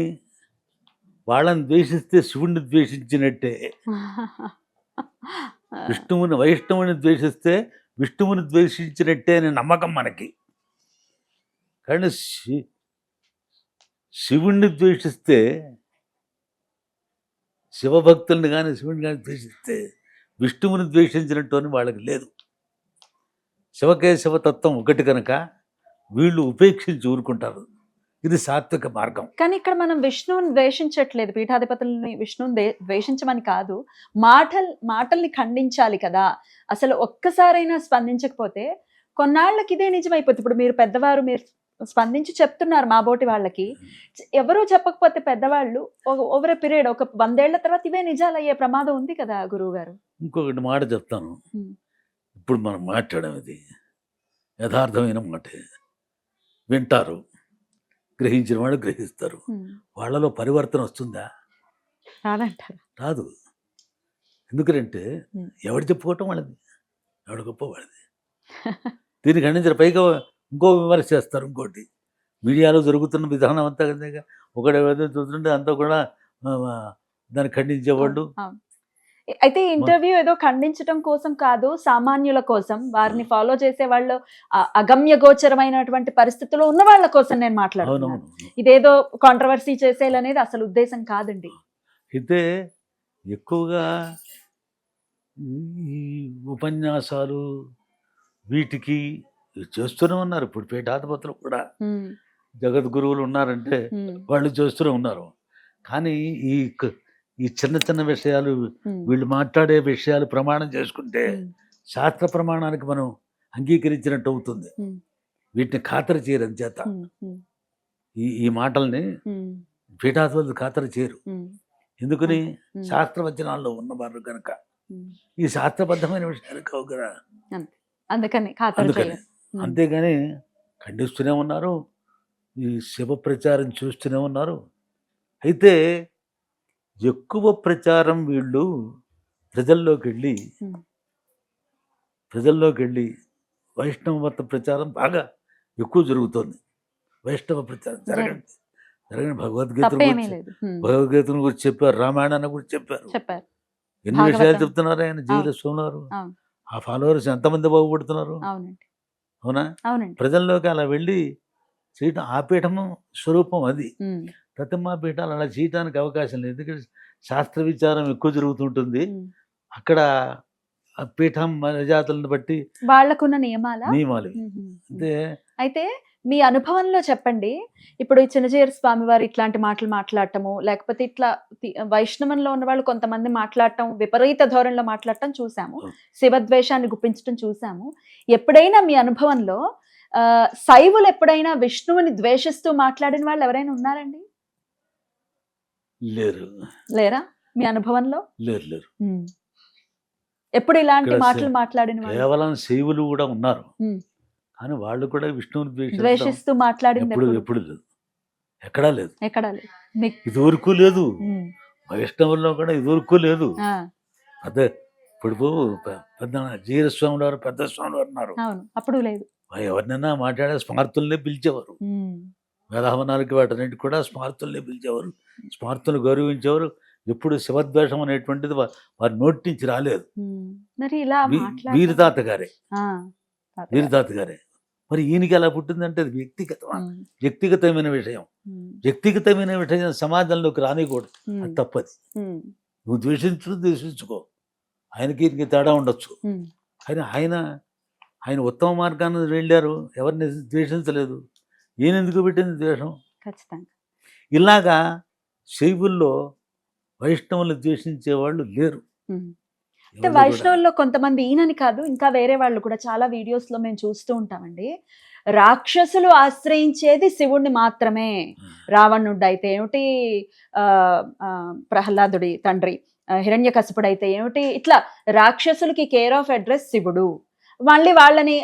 వాళ్ళని ద్వేషిస్తే శివుణ్ణి ద్వేషించినట్టే. వైష్ణవుని ద్వేషిస్తే విష్ణువుని ద్వేషించినట్టే అనే నమ్మకం మనకి. కానీ శివుణ్ణి ద్వేషిస్తే, శివభక్తుల్ని కానీ శివుని కానీ ద్వేషిస్తే విష్ణువుని ద్వేషించినట్టు అని వాళ్ళకి లేదు. శివకేశవతత్వం ఒకటి కనుక వీళ్ళు ఉపేక్షించి ఊరుకుంటారు. ఇది సాత్విక మార్గం. కానీ ఇక్కడ మనం విష్ణువుని ద్వేషించట్లేదు, పీఠాధిపతులని విష్ణువుని ద్వేషించమని కాదు, మాటల్ని ఖండించాలి కదా. అసలు ఒక్కసారైనా స్పందించకపోతే కొన్నాళ్ళకి ఇదే నిజమైపోతుంది. ఇప్పుడు మీరు పెద్దవారు, మీరు స్పందించి చెప్తున్నారు మా బోటి వాళ్ళకి. ఎవరూ చెప్పకపోతే పెద్దవాళ్ళు ఓవర్ ఎ పీరియడ్, ఒక 100 ఏళ్ల తర్వాత ఇవే నిజాలు అయ్యే ప్రమాదం ఉంది కదా గురువు గారు. ఇంకొకటి మాట చెప్తాను. ఇప్పుడు మనం మాట్లాడడం ఇది యథార్థమైన మాటే. వింటారు, గ్రహించిన వాళ్ళు గ్రహిస్తారు. వాళ్ళలో పరివర్తన వస్తుందా? రాదు. ఎందుకంటే ఎవడు చెప్పుకోవటం వాళ్ళది, ఎవడు గొప్ప వాళ్ళది. దీన్ని ఖండించిన పైగా ఇంకో విమర్శ చేస్తారు. ఇంకోటి, మీడియాలో జరుగుతున్న విధానం అంతా కదా, ఒకటి ఏదో చూస్తుంటే అంతా కూడా దాన్ని ఖండించేవాళ్ళు. అయితే ఇంటర్వ్యూ ఏదో ఖండించడం కోసం కాదు, సామాన్యుల కోసం, వారిని ఫాలో చేసే వాళ్ళు అగమ్య గోచరమైనటువంటి పరిస్థితుల్లో ఉన్న వాళ్ళ కోసం నేను మాట్లాడుతున్నాను. ఇదేదో కాంట్రవర్సీ చేసేయాలనేది అసలు ఉద్దేశం కాదండి. అయితే ఎక్కువగా ఈ ఉపన్యాసాలు వీటికి చేస్తూనే ఉన్నారు. ఇప్పుడు పీఠాధిపతులు కూడా జగద్గురువులు ఉన్నారంటే వాళ్ళు చేస్తూనే ఉన్నారు. కానీ ఈ చిన్న చిన్న విషయాలు, వీళ్ళు మాట్లాడే విషయాలు ప్రమాణం చేసుకుంటే శాస్త్ర ప్రమాణానికి మనం అంగీకరించినట్టు అవుతుంది. వీటిని ఖాతరు చేయరు. అంచేత ఈ మాటల్ని పీఠాధిపతులు ఖాతరు చేయరు. ఎందుకని? శాస్త్రవచనాల్లో ఉన్నవారు కనుక. ఈ శాస్త్రబద్ధమైన విషయాలు కావు కదా, అందుకని. అంతేగాని ఖండిస్తూనే ఉన్నారు, ఈ శివ ప్రచారం చూస్తూనే ఉన్నారు. అయితే ఎక్కువ ప్రచారం వీళ్ళు ప్రజల్లోకి వెళ్ళి వైష్ణవమత ప్రచారం బాగా ఎక్కువ జరుగుతోంది. వైష్ణవ ప్రచారం జరగండి. భగవద్గీతను గురించి చెప్పారు, రామాయణాన్ని గురించి చెప్పారు. ఎన్ని విషయాలు చెప్తున్నారు ఆయన. జీవిస్తున్నారు. ఆ ఫాలోవర్స్ ఎంతమంది బాగుపడుతున్నారు. అవునా? ప్రజల్లోకి అలా వెళ్ళి చేయటం ఆ పీఠము స్వరూపం అది. ప్రతిమా పీఠాలు అలా చేయటానికి అవకాశం లేదు. ఎందుకంటే శాస్త్ర విచారం ఎక్కువ జరుగుతుంటుంది అక్కడ. పీఠం జాతులను బట్టి వాళ్ళకున్న నియమాలు అంటే అయితే మీ అనుభవంలో చెప్పండి. ఇప్పుడు ఈ చిన్నజీయర్ స్వామి వారు ఇట్లాంటి మాటలు మాట్లాడటము, లేకపోతే ఇట్లా వైష్ణవంలో ఉన్నవాళ్ళు కొంతమంది మాట్లాడటం, విపరీత ధోరణిలో మాట్లాడటం చూసాము. శివద్వేషాన్ని గుప్పించటం చూసాము. ఎప్పుడైనా మీ అనుభవంలో శైవులు ఎప్పుడైనా విష్ణువుని ద్వేషిస్తూ మాట్లాడిన వాళ్ళు ఎవరైనా ఉన్నారండి? లేరు. లేరా మీ అనుభవంలో? లేరు లేరు. ఎప్పుడు ఇలాంటి ఇక్కడ మాటలు మాట్లాడిన వాళ్ళు? కేవలం శైవులు కూడా ఉన్నారు, ఉమ్. కానీ వాళ్ళు కూడా విష్ణువుని ద్వేషిస్తూ మాట్లాడింది ఎప్పుడు ఎప్పుడు? ఎప్పుడు లేదు, ఎక్కడా లేదు. ఎక్కడా లేదు. ఇదివరకు లేదు. ఉమ్. వైష్ణవుల్లో కూడా ఇదివరకు లేదు. ఆ, అదే ఇప్పుడు పెద్ద జీరస్వామి వారు, పెద్ద స్వామి వారు ఉన్నారు. అవును, అప్పుడు లేదు. ఎవరినైనా మాట్లాడే స్మార్తుల్నే పిలిచేవారు. ఉమ్. వేదహవనాలకి వాటన్నింటి కూడా స్మార్తుల్నే పిలిచేవారు, స్మార్తులు గౌరవించేవారు. ఎప్పుడు శివద్వేషం అనేటువంటిది వారి నోటి నుంచి రాలేదు. ఉమ్. మరి ఇలా వీరితాత గారే, ఆ, వీరితాత గారే. మరి ఈయనకి ఎలా పుట్టిందంటే అది వ్యక్తిగతమైన విషయం. వ్యక్తిగతమైన విషయం సమాజంలోకి రానికూడదు, అది తప్పది. నువ్వు ద్వేషించుకో, ఆయనకి ఈయనకి తేడా ఉండొచ్చు. కానీ ఆయన ఉత్తమ మార్గాన్ని వెళ్ళారు, ఎవరిని ద్వేషించలేదు. ఈయన ఎందుకు పెట్టింది ద్వేషం? ఖచ్చితంగా. ఇలాగా శైవుల్లో వైష్ణవులు ద్వేషించే వాళ్ళు లేరు. అంటే వైష్ణవుల్లో కొంతమంది, ఈయనని కాదు ఇంకా వేరే వాళ్ళు కూడా చాలా వీడియోస్ లో మేము చూస్తూ ఉంటామండి. రాక్షసులు ఆశ్రయించేది శివుణ్ణి మాత్రమే. రావణుడు అయితే ఏమిటి, ప్రహ్లాదుడి తండ్రి హిరణ్యకశిపుడు అయితే ఏమిటి, ఇట్లా రాక్షసులకి కేర్ ఆఫ్ అడ్రస్ శివుడు. మళ్ళీ వాళ్ళని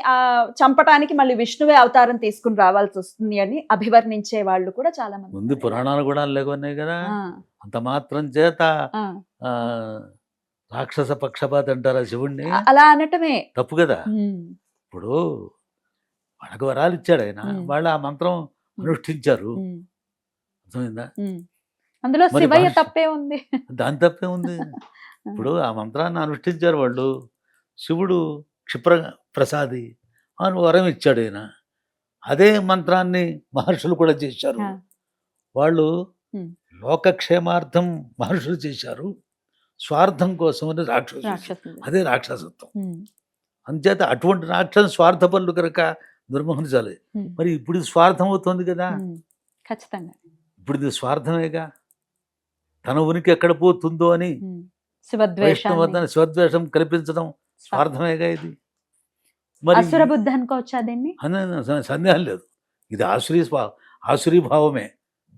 చంపటానికి మళ్ళీ విష్ణువే అవతారం తీసుకుని రావాల్సి వస్తుంది అని అభివర్ణించే వాళ్ళు కూడా చాలా మంది. ముందు పురాణాలు కూడా లేకున్నాయి కదా. అంత మాత్రం చేత రాక్షస పక్షపాత అంటారా శివుణ్ణి? అలా అనటమే తప్పు కదా. ఇప్పుడు వాళ్ళకి వరాలు ఇచ్చాడు ఆయన, వాళ్ళు ఆ మంత్రం అనుష్ఠించారు. అర్థమైందా? అందులో శివయ్య తప్పే ఉంది, దాని తప్పే ఉంది. ఇప్పుడు ఆ మంత్రాన్ని అనుష్ఠించారు వాళ్ళు. శివుడు క్షిప్ర ప్రసాది అని వరం ఇచ్చాడు ఆయన. అదే మంత్రాన్ని మహర్షులు కూడా చేశారు. వాళ్ళు లోకక్షేమార్థం మహర్షులు చేశారు, స్వార్థం కోసమని రాక్షసు. అదే రాక్షసత్వం. అంచేత అటువంటి రాక్షస స్వార్థ పనులు కనుక నిర్మోహించాలి. మరి ఇప్పుడు ఇది స్వార్థం అవుతుంది కదా. ఖచ్చితంగా ఇప్పుడు ఇది స్వార్థమేగా. తన ఉనికి ఎక్కడ పోతుందో అని శివద్వేషం కల్పించడం స్వార్థమేగా. ఇది మరి అసురబుద్ధి అనుకోవచ్చా దీన్ని? సందేహం లేదు, ఇది ఆసురీభావమే.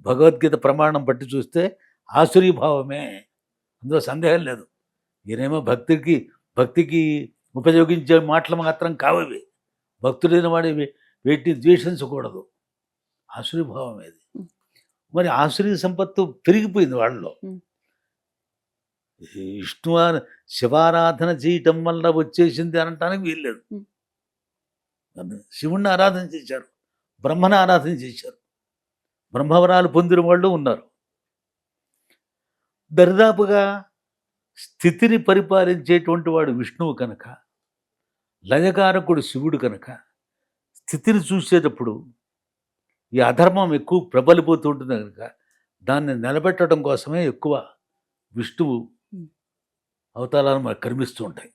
భగవద్గీత ప్రమాణం బట్టి చూస్తే ఆసురీభావమే, అందులో సందేహం లేదు. ఈయనేమో భక్తికి ఉపయోగించే మాటలు మాత్రం కావవి. భక్తుడైన వాడి వీటిని ద్వేషించకూడదు, ఆసురీభావం ఇది. మరి ఆసురీ సంపత్తు పెరిగిపోయింది వాళ్ళలో. విష్ణు శివారాధన చేయటం వల్ల వచ్చేసింది అనటానికి వీల్లేదు. శివుణ్ణి ఆరాధన చేశారు, బ్రహ్మను ఆరాధన చేశారు, బ్రహ్మవరాలు పొందిన వాళ్ళు ఉన్నారు. దరిదాపుగా స్థితిని పరిపాలించేటువంటి వాడు విష్ణువు కనుక, లయకారకుడు శివుడు కనుక, స్థితిని చూసేటప్పుడు ఈ అధర్మం ఎక్కువ ప్రబలిపోతూ ఉంటుంది కనుక దాన్ని నిలబెట్టడం కోసమే ఎక్కువ విష్ణువు అవతారాలు మనకు కనిపిస్తూ ఉంటాయి.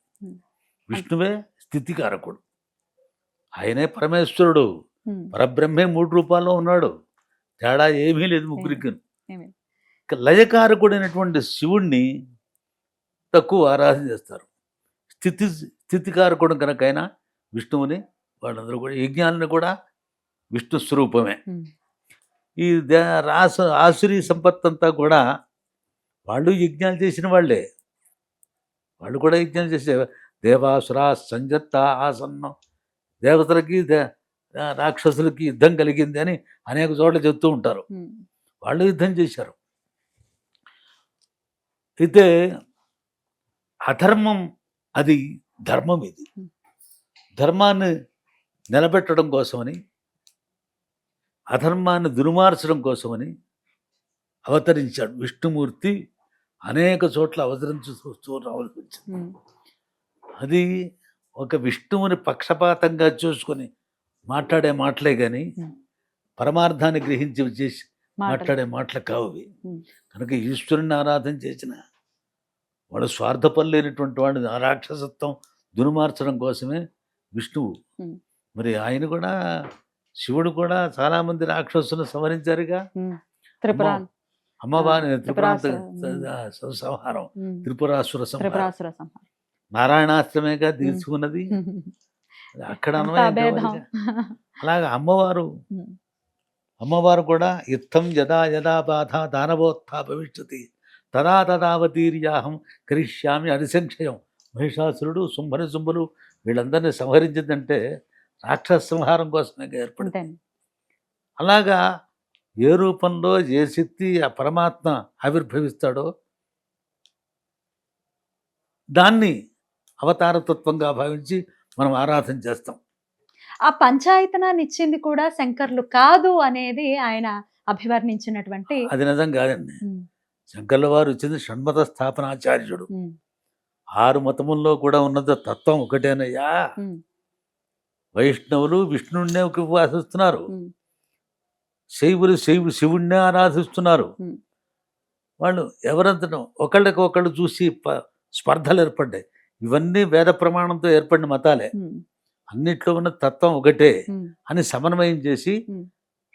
విష్ణువే స్థితికారకుడు, ఆయనే పరమేశ్వరుడు, పరబ్రహ్మే 3 రూపాల్లో ఉన్నాడు, తేడా ఏమీ లేదు ముగ్గురికి. లయకారకుడైనటువంటి శివుణ్ణి తక్కువ ఆరాధన చేస్తారు. స్థితికారకుడు కనుకైనా విష్ణువుని వాళ్ళందరూ కూడా, యజ్ఞాలను కూడా విష్ణు స్వరూపమే. ఈ ఆసురీ సంపత్ అంతా కూడా వాళ్ళు యజ్ఞాలు చేసిన వాళ్ళే, వాళ్ళు కూడా యజ్ఞాలు చేసే. దేవాసురా సంజత్త ఆసన్నం, దేవతలకి రాక్షసులకి యుద్ధం కలిగింది అని అనేక చోట్ల చెప్తూ ఉంటారు. వాళ్ళు యుద్ధం చేశారు. అయితే అధర్మం అది ధర్మం, ఇది ధర్మాన్ని నిలబెట్టడం కోసమని, అధర్మాన్ని దుర్మార్చడం కోసమని అవతరించాడు విష్ణుమూర్తి. అనేక చోట్ల అవతరించూ రావాల్సి వచ్చింది. అది ఒక విష్ణువుని పక్షపాతంగా చూసుకొని మాట్లాడే మాటలే కానీ పరమార్థాన్ని గ్రహించి చేసి మాట్లాడే మాటలు కావు. కనుక ఈశ్వరుని ఆరాధన చేసిన వాడు స్వార్థపరులు లేనటువంటి వాడు రాక్షసత్వం దుర్మార్చడం కోసమే విష్ణువు. మరి ఆయన కూడా శివుడు కూడా చాలా మంది రాక్షసులను సంహరించారుగా. త్రిపుర అమ్మవారి త్రిపురాసుర. సంహారం, త్రిపురాసుర సంహారం త్రిపురాసుర సంహారం. నారాయణాస్త్రమేగా తీసుకున్నది. అక్కడ అంత అన్వయం అభేదం. కావాలిగా. అలాగే అమ్మవారు ఉమ్. అమ్మవారు కూడా ఇత్తం యదా యదా బాధ దానవోత్థా భవిష్యతి తదా తదావతీర్యాహం కరిష్యామి అనిసంక్షయం. మహిషాసురుడు, శుంభులు వీళ్ళందరినీ సంహరించిందంటే రాక్షస సంహారం కోసమే ఏర్పడింది. అంతేనండి. అలాగా ఏ రూపంలో ఏ శక్తి ఆ పరమాత్మ ఆవిర్భవిస్తాడో దాన్ని అవతారతత్వంగా భావించి మనం ఆరాధన చేస్తాం. ఆ పంచాయతనాన్ని ఇచ్చింది కూడా శంకర్లు కాదు అనేది ఆయన అభివర్ణించినటువంటి అది నిజం కాదండి. ఉమ్, శంకర్ల వారు వచ్చింది షణ్మత స్థాపనాచార్యుడు. ఉమ్, 6 మతముల్లో కూడా ఉన్నది తత్వం ఒకటేనయ్యా. ఉమ్, వైష్ణవులు విష్ణుడినే ఉపాసిస్తున్నారు, ఉమ్, శైవులు శివుడినే ఆరాధిస్తున్నారు. ఉమ్. వాళ్ళు ఎవరంతటం ఒకళ్ళకి ఒకళ్ళు చూసి స్పర్ధలు ఏర్పడ్డాయి. ఇవన్నీ వేద ప్రమాణంతో ఏర్పడిన మతాలే. ఉమ్, అన్నిట్లో ఉన్న తత్వం ఒకటే ఉమ్, అని సమన్వయం చేసి ఉమ్,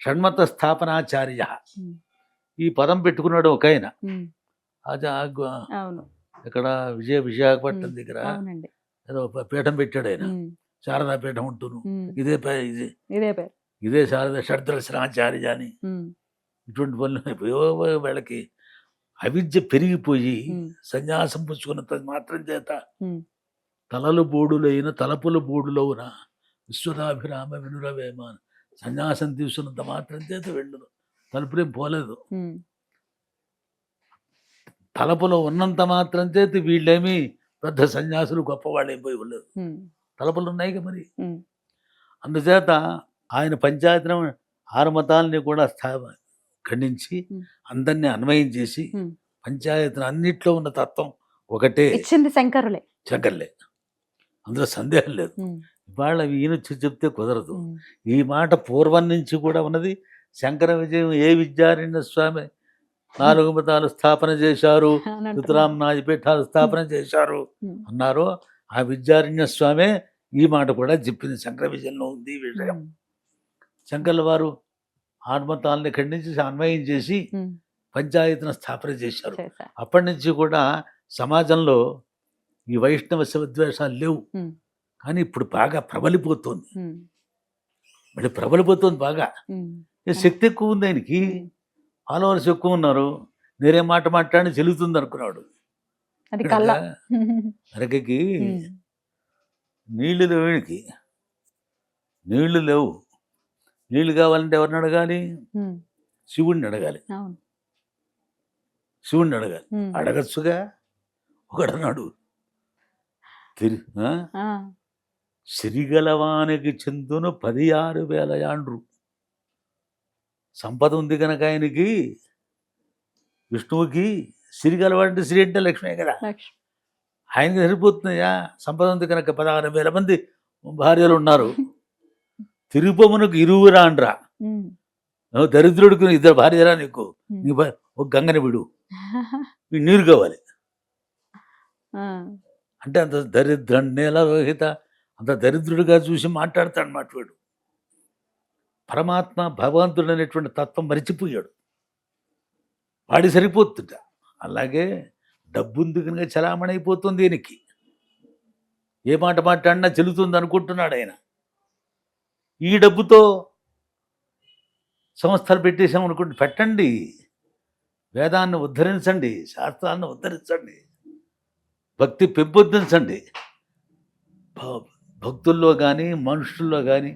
షణ్మత స్థాపనాచార్య ఉమ్, ఈ పదం పెట్టుకున్నాడు ఒక ఆయన. ఉమ్. అది అవును. ఇక్కడ విశాఖపట్నం దగ్గర అవునండి. ఏదో పీఠం పెట్టాడు ఆయన, ఉమ్, శారదా పీఠం ఉంటును. ఉమ్. ఇదే ఇదే పేరు. ఇదే శారద షడ్దర్శనాచార్య అని. ఉమ్, ఇటువంటి పనులు వీళ్ళకి అవిద్య పెరిగిపోయి ఉమ్, సన్యాసం పుచ్చుకున్నంత మాత్రం చేత ఉమ్. తలలు బోడులైన తలపుల బోడులవున విశ్వదాభిరామ వినురవేమ సన్యాసం తీసుకున్నంత మాత్రం చేత వెళ్ళదు, తలుపులేం పోలేదు. ఉమ్, తలపులో ఉన్నంత మాత్రం చేత వీళ్ళేమి పెద్ద సన్యాసులు గొప్పవాళ్ళు ఏం పోయి ఉండలేదు. ఉమ్, తలపులు ఉన్నాయి మరి. ఉమ్. అందుచేత ఆయన పంచాయతనం 6 మతాలని కూడా ఖండించి ఉమ్. అందరినీ అన్వయం చేసి ఉమ్. పంచాయతనం అన్నిట్లో ఉన్న తత్వం ఒకటే ఇచ్చింది శంకరులే. శంకర్లే, అందులో సందేహం లేదు. ఉమ్, ఇవాళ ఈయన చెప్తే కుదరదు. ఉమ్, ఈ మాట పూర్వం నుంచి కూడా ఉన్నది. శంకర విజయం ఏ విద్యారణ్య స్వామి 4 మతాలు స్థాపన చేశారు, అని అంటున్నారు. రుతురాం నాయపీఠాలు స్థాపన చేశారు ఉమ్, అన్నారో ఆ విద్యారణ్య స్వామే ఈ మాట కూడా చెప్పింది. శంకర విజయంలో ఉంది ఈ విషయం. ఉమ్, శంకర్ల వారు 6 మతాలని ఖండించి అన్వయం చేసి ఉమ్. పంచాయతన స్థాపన చేశారు. చేశారు. అప్పటి నుంచి కూడా సమాజంలో ఈ వైష్ణవ శివద్వేషాలు లేవు. ఉమ్, కానీ ఇప్పుడు బాగా ప్రబలిపోతుంది, ఉమ్, మళ్ళీ ప్రబలిపోతుంది బాగా. ఉమ్. ఈ శక్తి ఎక్కువ ఉంది ఆయనకి, ఉమ్. ఫాలోవర్స్ ఎక్కువ ఉన్నారు. నేనే మాట మాట్లాడి చెల్లుతుంది అనుకున్నాడు. అది కళ్ళ. అరగకి ఉమ్, నీళ్లు లేవు, వీడికి నీళ్లు లేవు. నీళ్లు కావాలంటే ఎవరిని అడగాలి? ఉమ్. శివుడిని అడగాలి. అవును. శివుడిని అడగాలి. ఉమ్. అడగచ్చుగా. ఒకడన్నాడు ఆ. సిరిగలవానికి చెందును 16,000 యాండ్రు. సంపద ఉంది కనుక ఆయనకి, విష్ణువుకి సిరిగలవాడంటే సిరి అంటే లక్ష్మే కదా, లక్ష్మి. ఆయనకి సరిపోతున్నాయా? సంపద ఉంది కనుక 16,000 మంది భార్యలు ఉన్నారు. తిరుపమునకు 20 రాండ్రా. ఉమ్. దరిద్రుడికి 2 భార్యరా నీకు, ఉమ్. నీ ఒక గంగని విడు, వీడు నీరు కావాలి ఆ. అంటే అంత దరిద్రన్నేల రోహిత, అంత దరిద్రుడిగా చూసి మాట్లాడతాడు మాట వీడు. పరమాత్మ భగవంతుడు అనేటువంటి తత్వం మరిచిపోయాడు, వాడి సరిపోతుంట. అలాగే డబ్బుంది కనుక చలామణి అయిపోతుంది ఈయనకి. ఏ మాట మాట్లాడినా చెల్లుతుంది అనుకుంటున్నాడు ఆయన. ఈ డబ్బుతో సంస్థలు పెట్టేసాం అనుకుంటే పెట్టండి, వేదాన్ని ఉద్ధరించండి, శాస్త్రాలను ఉద్ధరించండి, భక్తి పెంపొందించండి. భక్తుల్లో కానీ మనుషుల్లో కానీ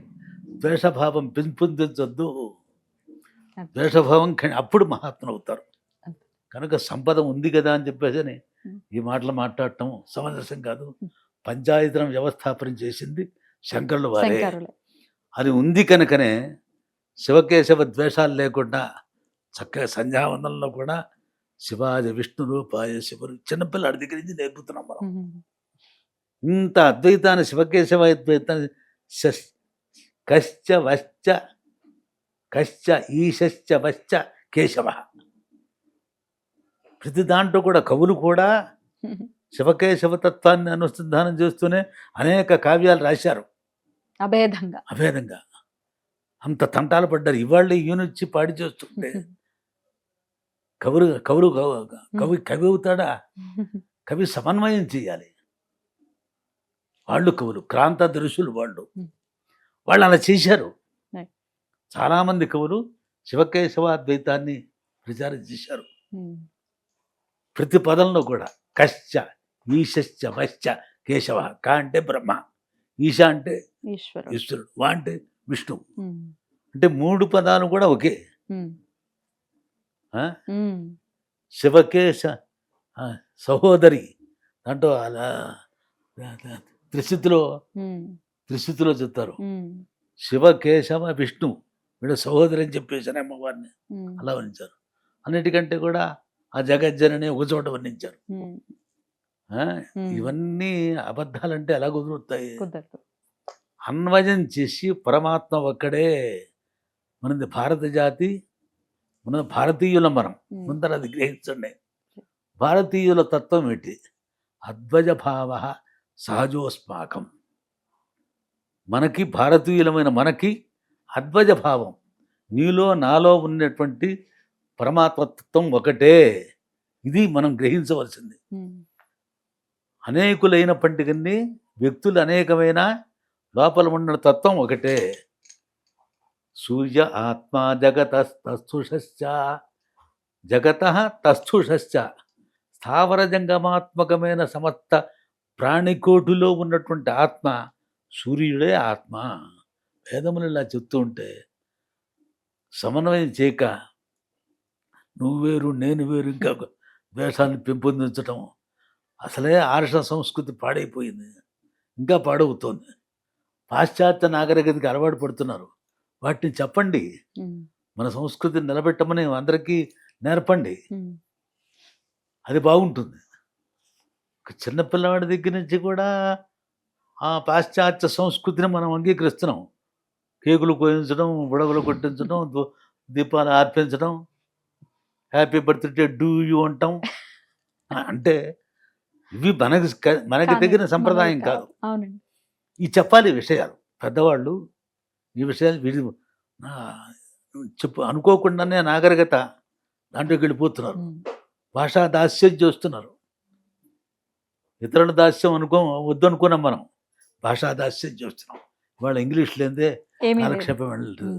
ద్వేషభావం పెంపొందించొద్దు. ద్వేషభావం అప్పుడు మహాత్ములు అవుతారు. కనుక సంపద ఉంది కదా అని చెప్పేసి ఈ మాటలు మాట్లాడటం సమంజసం కాదు. పంచాయతనం వ్యవస్థాపన చేసింది శంకరుల వారే. శంకరులే. అది ఉంది కనుకనే శివకేశవ ద్వేషాలు లేకుండా చక్కగా సంధ్యావందనంలో కూడా శివాయ విష్ణు రూపాయ శివుడు చిన్నపిల్లాడి దగ్గర నుంచి నేర్పుతున్నాం మనం. ఉమ్. ఇంత అద్వైతాన్ని శివకేశవ అద్వైతాన్ని కశ్చ వశ్చ కశ్చ ఈశ్చ వశ్చ కేశవ. ప్రతి దాంట్లో కూడా కవులు కూడా శివకేశవ తత్వాన్ని అనుసంధానం చేస్తూనే అనేక కావ్యాలు రాశారు అభేదంగా. అభేదంగా. అంత తంటాలు పడ్డారు. ఇవాళ ఈయనొచ్చి పాడి చేస్తుంటే కవురు కవురు కవి కవి అవుతాడా? కవి సమన్వయం చేయాలి. వాళ్ళు కవులు, క్రాంత దృశులు వాళ్ళు. వాళ్ళు అలా చేశారు. Right. చాలామంది కవులు శివకేశవాద్వైతాన్ని ప్రచారం చేశారు. ప్రతి పదంలో కూడా కశ్చ ఈశ్చ వశ్చ కేశవ. క అంటే బ్రహ్మ, ఈశ అంటే ఈశ్వరుడు, వా అంటే విష్ణువు. అంటే 3 పదాలు కూడా ఒకే. ఆ? శివకేశ సహోదరి దాంట్లో అలా త్రిశుద్ధిలో చెప్తారు. శివకేశవ విష్ణు వీడు సహోదరి అని చెప్పేసారు అమ్మవారిని. అలా వర్ణించారు. అన్నిటికంటే కూడా ఆ జగజ్జనని ఒక చోట వర్ణించారు. ఇవన్నీ అబద్ధాలంటే ఎలా కుదురుతాయి? అన్వయం చేసి పరమాత్మ ఒక్కడే. మనది భారత జాతి, మన భారతీయుల మనం ముందర అది గ్రహించండి. భారతీయుల తత్వం ఏంటి? అద్వయ భావ సహజోస్మాకం. మనకి భారతీయులమైన మనకి అద్వయ భావం, నీలో నాలో ఉన్నటువంటి పరమాత్మతత్వం ఒకటే. ఇది మనం గ్రహించవలసింది. అనేకులైనప్పటికీ వ్యక్తులు అనేకమైన, లోపల ఉన్న తత్వం ఒకటే. సూర్య ఆత్మ జగత తస్థుషశ్చ, జగత తస్థుషశ్చ. స్థావర జంగమాత్మకమైన సమస్త ప్రాణికోటిలో ఉన్నటువంటి ఆత్మ సూర్యుడే ఆత్మ. వేదములు ఇలా చెప్తూ ఉంటే సమన్వయం చేయక నువ్వు వేరు నేను వేరు ఇంకా ద్వేషాన్ని పెంపొందించటం, అసలే ఆర్ష సంస్కృతి పాడైపోయింది, ఇంకా పాడవుతోంది. పాశ్చాత్య నాగరికతకి అలవాటు పడుతున్నారు. వాటిని చెప్పండి, మన సంస్కృతిని నిలబెట్టమని అందరికీ నేర్పండి. అది బాగుంటుంది. చిన్నపిల్లవాడి దగ్గర నుంచి కూడా ఆ పాశ్చాత్య సంస్కృతిని మనం అంగీకరిస్తున్నాం. కేకులు కోయించడం, బుడగలు కొట్టించడం, దీపాలు ఆర్పించడం, హ్యాపీ బర్త్డే డూ యూ అంటాం. అంటే ఇవి మనకి తగిన సంప్రదాయం కాదు. ఈ చెప్పాలి విషయాలు పెద్దవాళ్ళు. ఈ విషయాలు చెప్పు అనుకోకుండానే నాగరికత దాంట్లోకి వెళ్ళిపోతున్నారు. భాషా దాస్యం చేస్తున్నారు. ఇతరుల దాస్యం వద్దు అనుకున్నాం మనం, భాషా దాస్యం చేస్తున్నాం. ఇవాళ ఇంగ్లీష్ లేదే కాలక్షేపం వెళ్ళలేదు.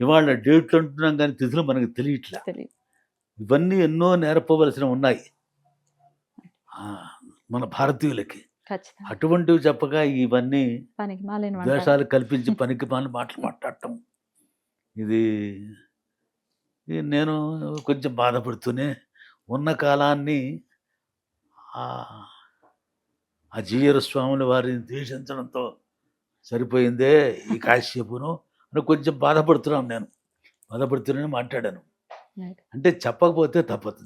ఇవాళ డేట్లు అంటున్నాం కానీ తిథులు మనకు తెలియట్లే. ఇవన్నీ ఎన్నో నేర్పవలసిన ఉన్నాయి మన భారతీయులకి. అటువంటివి చెప్పగా ఇవన్నీ ద్వేషాలు కల్పించి పనికి మాటలు మాట్లాడటం, ఇది నేను కొంచెం బాధపడుతూనే ఉన్న కాలాన్ని ఆ జీయర స్వాముల వారిని ద్వేషించడంతో సరిపోయిందే ఈ కాశ్యపును అని కొంచెం బాధపడుతున్నాను. నేను బాధపడుతూనే మాట్లాడాను. అంటే చెప్పకపోతే తప్పదు.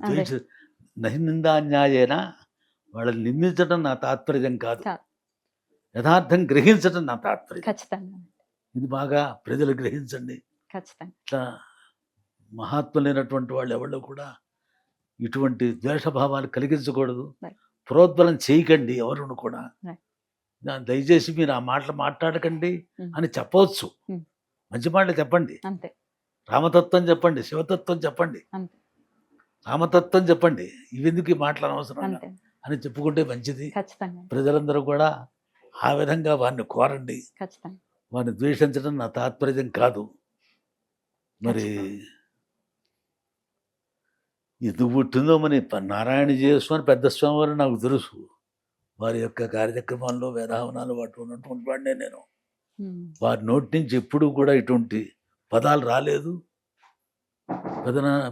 నిందాన్యాయేనా వాళ్ళని నిందించడం నా తాత్పర్యం కాదు, యథార్థం గ్రహించడం నా తాత్పర్యం. ఇది బాగా ప్రజలు గ్రహించండి. ఇట్లా మహాత్ములైనటువంటి వాళ్ళు ఎవరు కూడా ఇటువంటి ద్వేషభావాలు కలిగించకూడదు. ప్రోద్బలం చేయకండి ఎవరును కూడా. దయచేసి మీరు ఆ మాటలు మాట్లాడకండి అని చెప్పవచ్చు. మంచి మాటలు చెప్పండి, రామతత్వం చెప్పండి, శివతత్వం చెప్పండి, రామతత్వం చెప్పండి. ఇవెందుకు ఈ మాటలు అనవసరం అని చెప్పుకుంటే మంచిది. ప్రజలందరూ కూడా ఆ విధంగా వారిని కోరండి. వారిని ద్వేషించడం నా తాత్పర్యం కాదు. మరి ఎందుకు పుట్టిందో మరి నారాయణ జీవస్వామి పెద్ద స్వామి వారు నాకు తెలుసు. వారి యొక్క కార్యక్రమాల్లో వేదావనాలు వాటి ఉన్నటువంటి వాడినే నేను. వారి నోటి నుంచి ఎప్పుడూ కూడా ఇటువంటి పదాలు రాలేదు.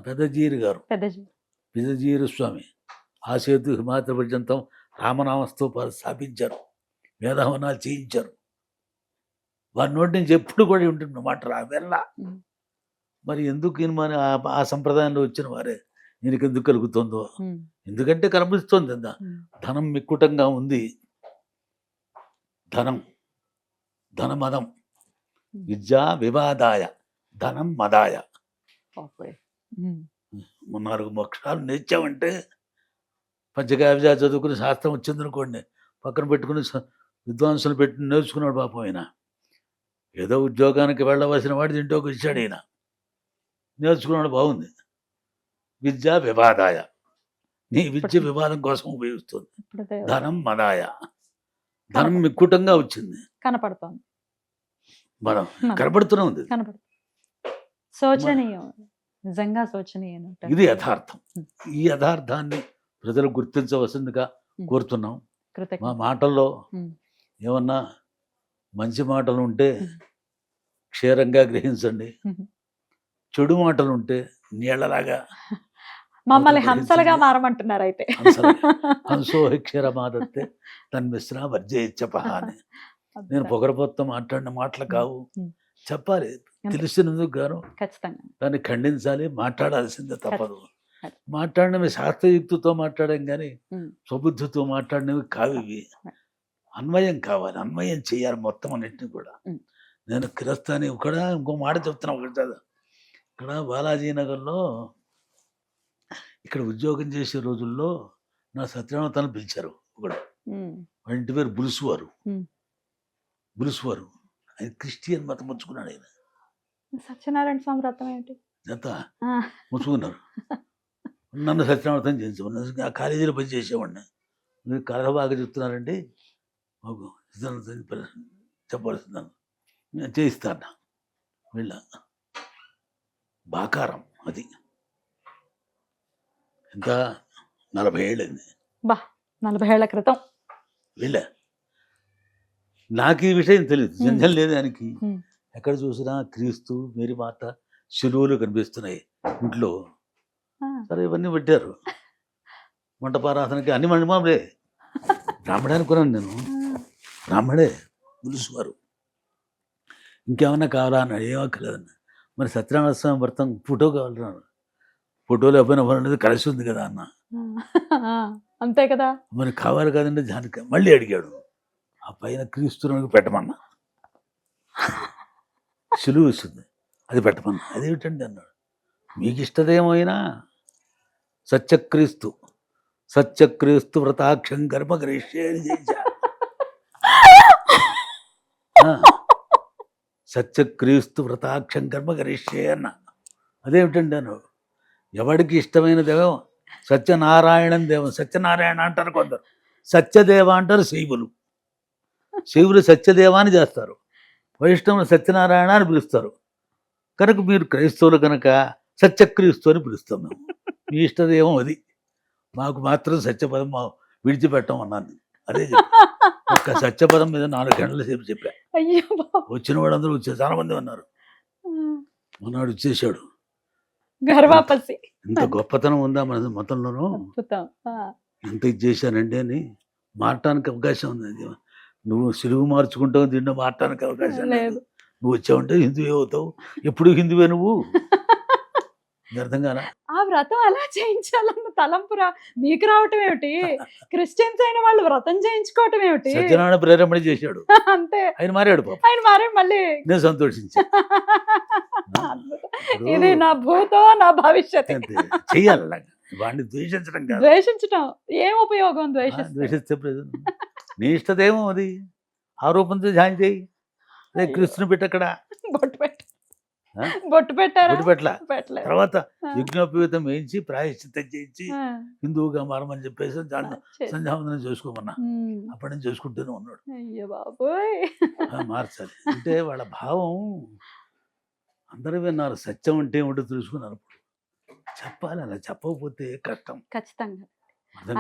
పెద్దజీరు గారు, పెద్దజీరు స్వామి ఆసేతు హిమాచల పర్యంతం రామనామస్తో స్థాపించారు, వేదావనాలు చేయించారు. వారి నోటి నుంచి ఎప్పుడు కూడా ఉంటుంది మాట రావెల్లా. మరి ఎందుకు మరి ఆ సంప్రదాయంలో వచ్చిన వారే ఈయనకి ఎందుకు కలుగుతుందో? ఎందుకంటే కనిపిస్తుంది ధనం మిక్కుటంగా ఉంది. ధనమదం విద్యా వివాదాయ ధనం మదాయ. 4 మోక్షాలు నేర్చామంటే పంచకావ్య చదువుకుని శాస్త్రం వచ్చిందనుకోండి, పక్కన పెట్టుకుని విద్వాంసులు పెట్టి నేర్చుకున్నాడు పాపం ఆయన. ఏదో ఉద్యోగానికి వెళ్ళవలసిన వాడు ఇంట్లోకి వచ్చాడు ఈయన. నేర్చుకున్నాడు, బాగుంది. విద్య వివాదాయ, నీ విద్య వివాదం కోసం ఉపయోగిస్తుంది. ధనం మదాయ, ధనం మిక్కుటంగా వచ్చింది, కనపడుతోంది, మనం కనబడుతూనే ఉంది. శోచనీయం, నిజంగా శోచనీయం. ఇది యథార్థం. ఈ యథార్థాన్ని ప్రజలు గుర్తించవలసిందిగా కోరుతున్నాం. మా మాటల్లో ఏమన్నా మంచి మాటలు ఉంటే క్షేరంగా గ్రహించండి, చెడు మాటలు ఉంటే నీళ్లలాగా మమ్మల్ని హంసలుగా మారమంటున్నారు. అయితే హంసో క్షీరమాదత్తే తన్మిశ్రా వర్జయచ్చపహ అని. నేను పొగరపోతూ మాట్లాడిన మాటలు కావు, చెప్పాలి. తెలిసినందుకు గాను ఖచ్చితంగా దాన్ని ఖండించాలి, మాట్లాడాల్సిందే, తప్పదు. మాట్లాడినవి శాస్త్రయుక్తితో మాట్లాడాం కానీ స్వబుద్ధితో మాట్లాడినవి కావు. ఇవి అన్వయం కావాలి, అన్వయం చేయాలి మొత్తం అన్నింటినీ కూడా. నేను కిరస్తాని ఇక్కడ ఇంకో మాట చెప్తున్నా. ఒకటి ఇక్కడ బాలాజీనగర్లో ఇక్కడ ఉద్యోగం చేసే రోజుల్లో నా సత్యనారాయణ పిలిచారు. ఒకడు, వాడి ఇంటి పేరు బులుసువారు. ఆయన క్రిస్టియన్ మతం ముచ్చుకున్నాడు. ఆయన సత్యనారాయణ స్వామి వ్రతం ఏంటి ఎంత ముచ్చుకున్నారు. నన్ను సత్యనారాయణ చేయించమన్నారు. ఆ కాలేజీలో పని చేసేవాడిని. మీరు కళ బాగా చెప్తున్నారండి, మాకు చెప్పవలసిందని నేను చేయిస్తాను. వీళ్ళ బాకారం అది ఎంత 40 ఏళ్ళైంది. 40 ఏళ్ల క్రితం. వీళ్ళ నాకు ఈ విషయం తెలియదు, జంజం లేదు దానికి. ఎక్కడ చూసినా క్రీస్తు, మేరీ మాత, శిలువలు కనిపిస్తున్నాయి ఇంట్లో. సరే ఇవన్నీ పెట్టారు. మంటపారాధనకి అన్ని మండపంలే. బ్రాహ్మడే అనుకున్నాను నేను, బ్రాహ్మడే పిలుచువారు. ఇంకేమన్నా కావాలా అన్నాడు. ఏమక్కర్లేదన్న. మరి సత్యనారాయణ స్వామి వ్రతం ఫోటో కావాలన్నాడు. ఫోటోలో అబ్బాయి కలిసి ఉంది కదా అన్న. అంతే కదా, మరి కావాలి కదండి దానికి. మళ్ళీ అడిగాడు, ఆ పైన క్రీస్తునికి పెట్టమన్నా, సులువు ఇస్తుంది, అది పెట్టమన్నా. అదేమిటండి అన్నాడు. మీకు ఇష్టదేమైనా సత్యక్రీస్తు వ్రతాక్షం గర్భగరిష్యే అని చేశా. సత్యక్రీస్తు వ్రతాక్షం గర్భగరిష్యే అన్న. అదేమిటండి అన్నాడు. ఎవడికి ఇష్టమైన దేవం సత్యనారాయణ దేవం. సత్యనారాయణ అంటారు కొందరు, సత్యదేవ అంటారు శైవులు. శైవులు సత్యదేవాన్ని చేస్తారు, వైష్ణవులు సత్యనారాయణ అని పిలుస్తారు. కనుక మీరు క్రైస్తవులు కనుక సత్యక్రీస్తు అని పిలుస్తాం మేము. మీ ఇష్టదేవం అది, మాకు మాత్రం సత్యపదం విడిచిపెట్టం అన్నాను. అదే ఒక్క సత్యపదం మీద 4 గంటల సేపు చెప్పా. వచ్చిన వాళ్ళందరూ వచ్చారు, చాలా మంది ఉన్నారు. మొన్నాడు వచ్చేసాడు. గర్వాపసి ఇంత గొప్పతనం ఉందా మన మతంలోనూ, ఎంత ఇది చేశానండి అని మారటానికి అవకాశం ఉంది. నువ్వు సిలువు మార్చుకుంటావు, దీంట్లో మారటానికి అవకాశం లేదు. నువ్వు వచ్చావంటే హిందువే అవుతావు, ఎప్పుడు హిందువే నువ్వు. అర్థం కాదా? ఆ వ్రతం అలా చేయించాలన్న తలంపురా మీకు రావటం ఏమిటి? క్రిస్టియన్స్ అయిన వాళ్ళు వ్రతం చేయించుకోవటం ఏమిటి? సత్యనారాయణ ప్రేరేపణ చేశాడు, అంతే. ఆయన మారాడు. ఆయన మారే మళ్ళీ నేను సంతోషించా. ఇది నా భూతో నా భవిష్యత్. చెయ్యాలి వాడిని ద్వేషించడం కాదు. ద్వేషించడం ఏం ఉపయోగం? ద్వేషిస్తే ప్రయోజనం. నీ ఇష్టదేమో అది ఆరోపణతో ధ్యానం చేయి. అదే కృష్ణుని పెట్టక్కడ బొట్టు పెట్టారా? పెట్టలే. తర్వాత యజ్ఞోపవీతం వేయించి ప్రాయశ్చిత్తం చేయించి హిందువుగా మారమని చెప్పేసి సంధ్యావందనం చేసుకోమన్నా. అప్పటి నుంచి చేసుకుంటూనే ఉన్నాడు. అయ్యో బాబోయ్, మార్చాలి అంటే వాళ్ళ భావం. అందరూ విన్నారు, సత్యం అంటే ఏమిటో తెలుసుకున్నారు. చెప్పాలి, అలా చెప్పకపోతే కష్టం. ఖచ్చితంగా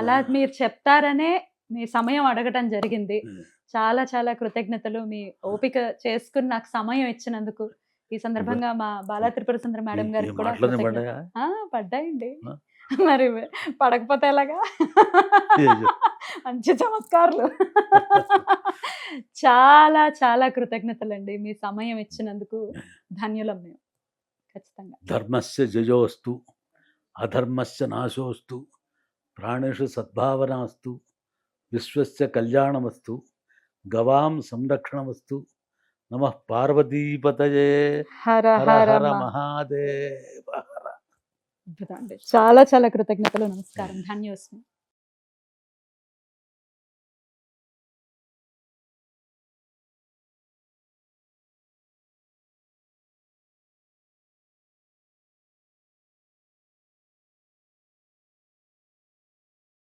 అలా మీరు చెప్తారనే మీ సమయం అడగటం జరిగింది. చాలా చాలా కృతజ్ఞతలు. మీ ఓపిక చేసుకుని నాకు సమయం ఇచ్చినందుకు ఈ సందర్భంగా మా బాలా త్రిపుర సుందరి మేడం గారికి కూడా పడ్డాయండి. మరి పడకపోతే ఎలాగా? మంచి చమత్కారాలు. చాలా చాలా కృతజ్ఞతలండి, మీ సమయం ఇచ్చినందుకు ధన్యులం మేము. ఖచ్చితంగా. ధర్మస్య జయోస్తు అధర్మస్య నాశోస్తు ప్రాణేషు సద్భావనాస్తు విశ్వస్య కళ్యాణమస్తు గవాం సంరక్షణమస్తు. నమః పార్వతీపతయే. హర హర మహాదేవ. చాలా చాలా కృతజ్ఞతలు. నమస్కారం. ధన్యోస్మి.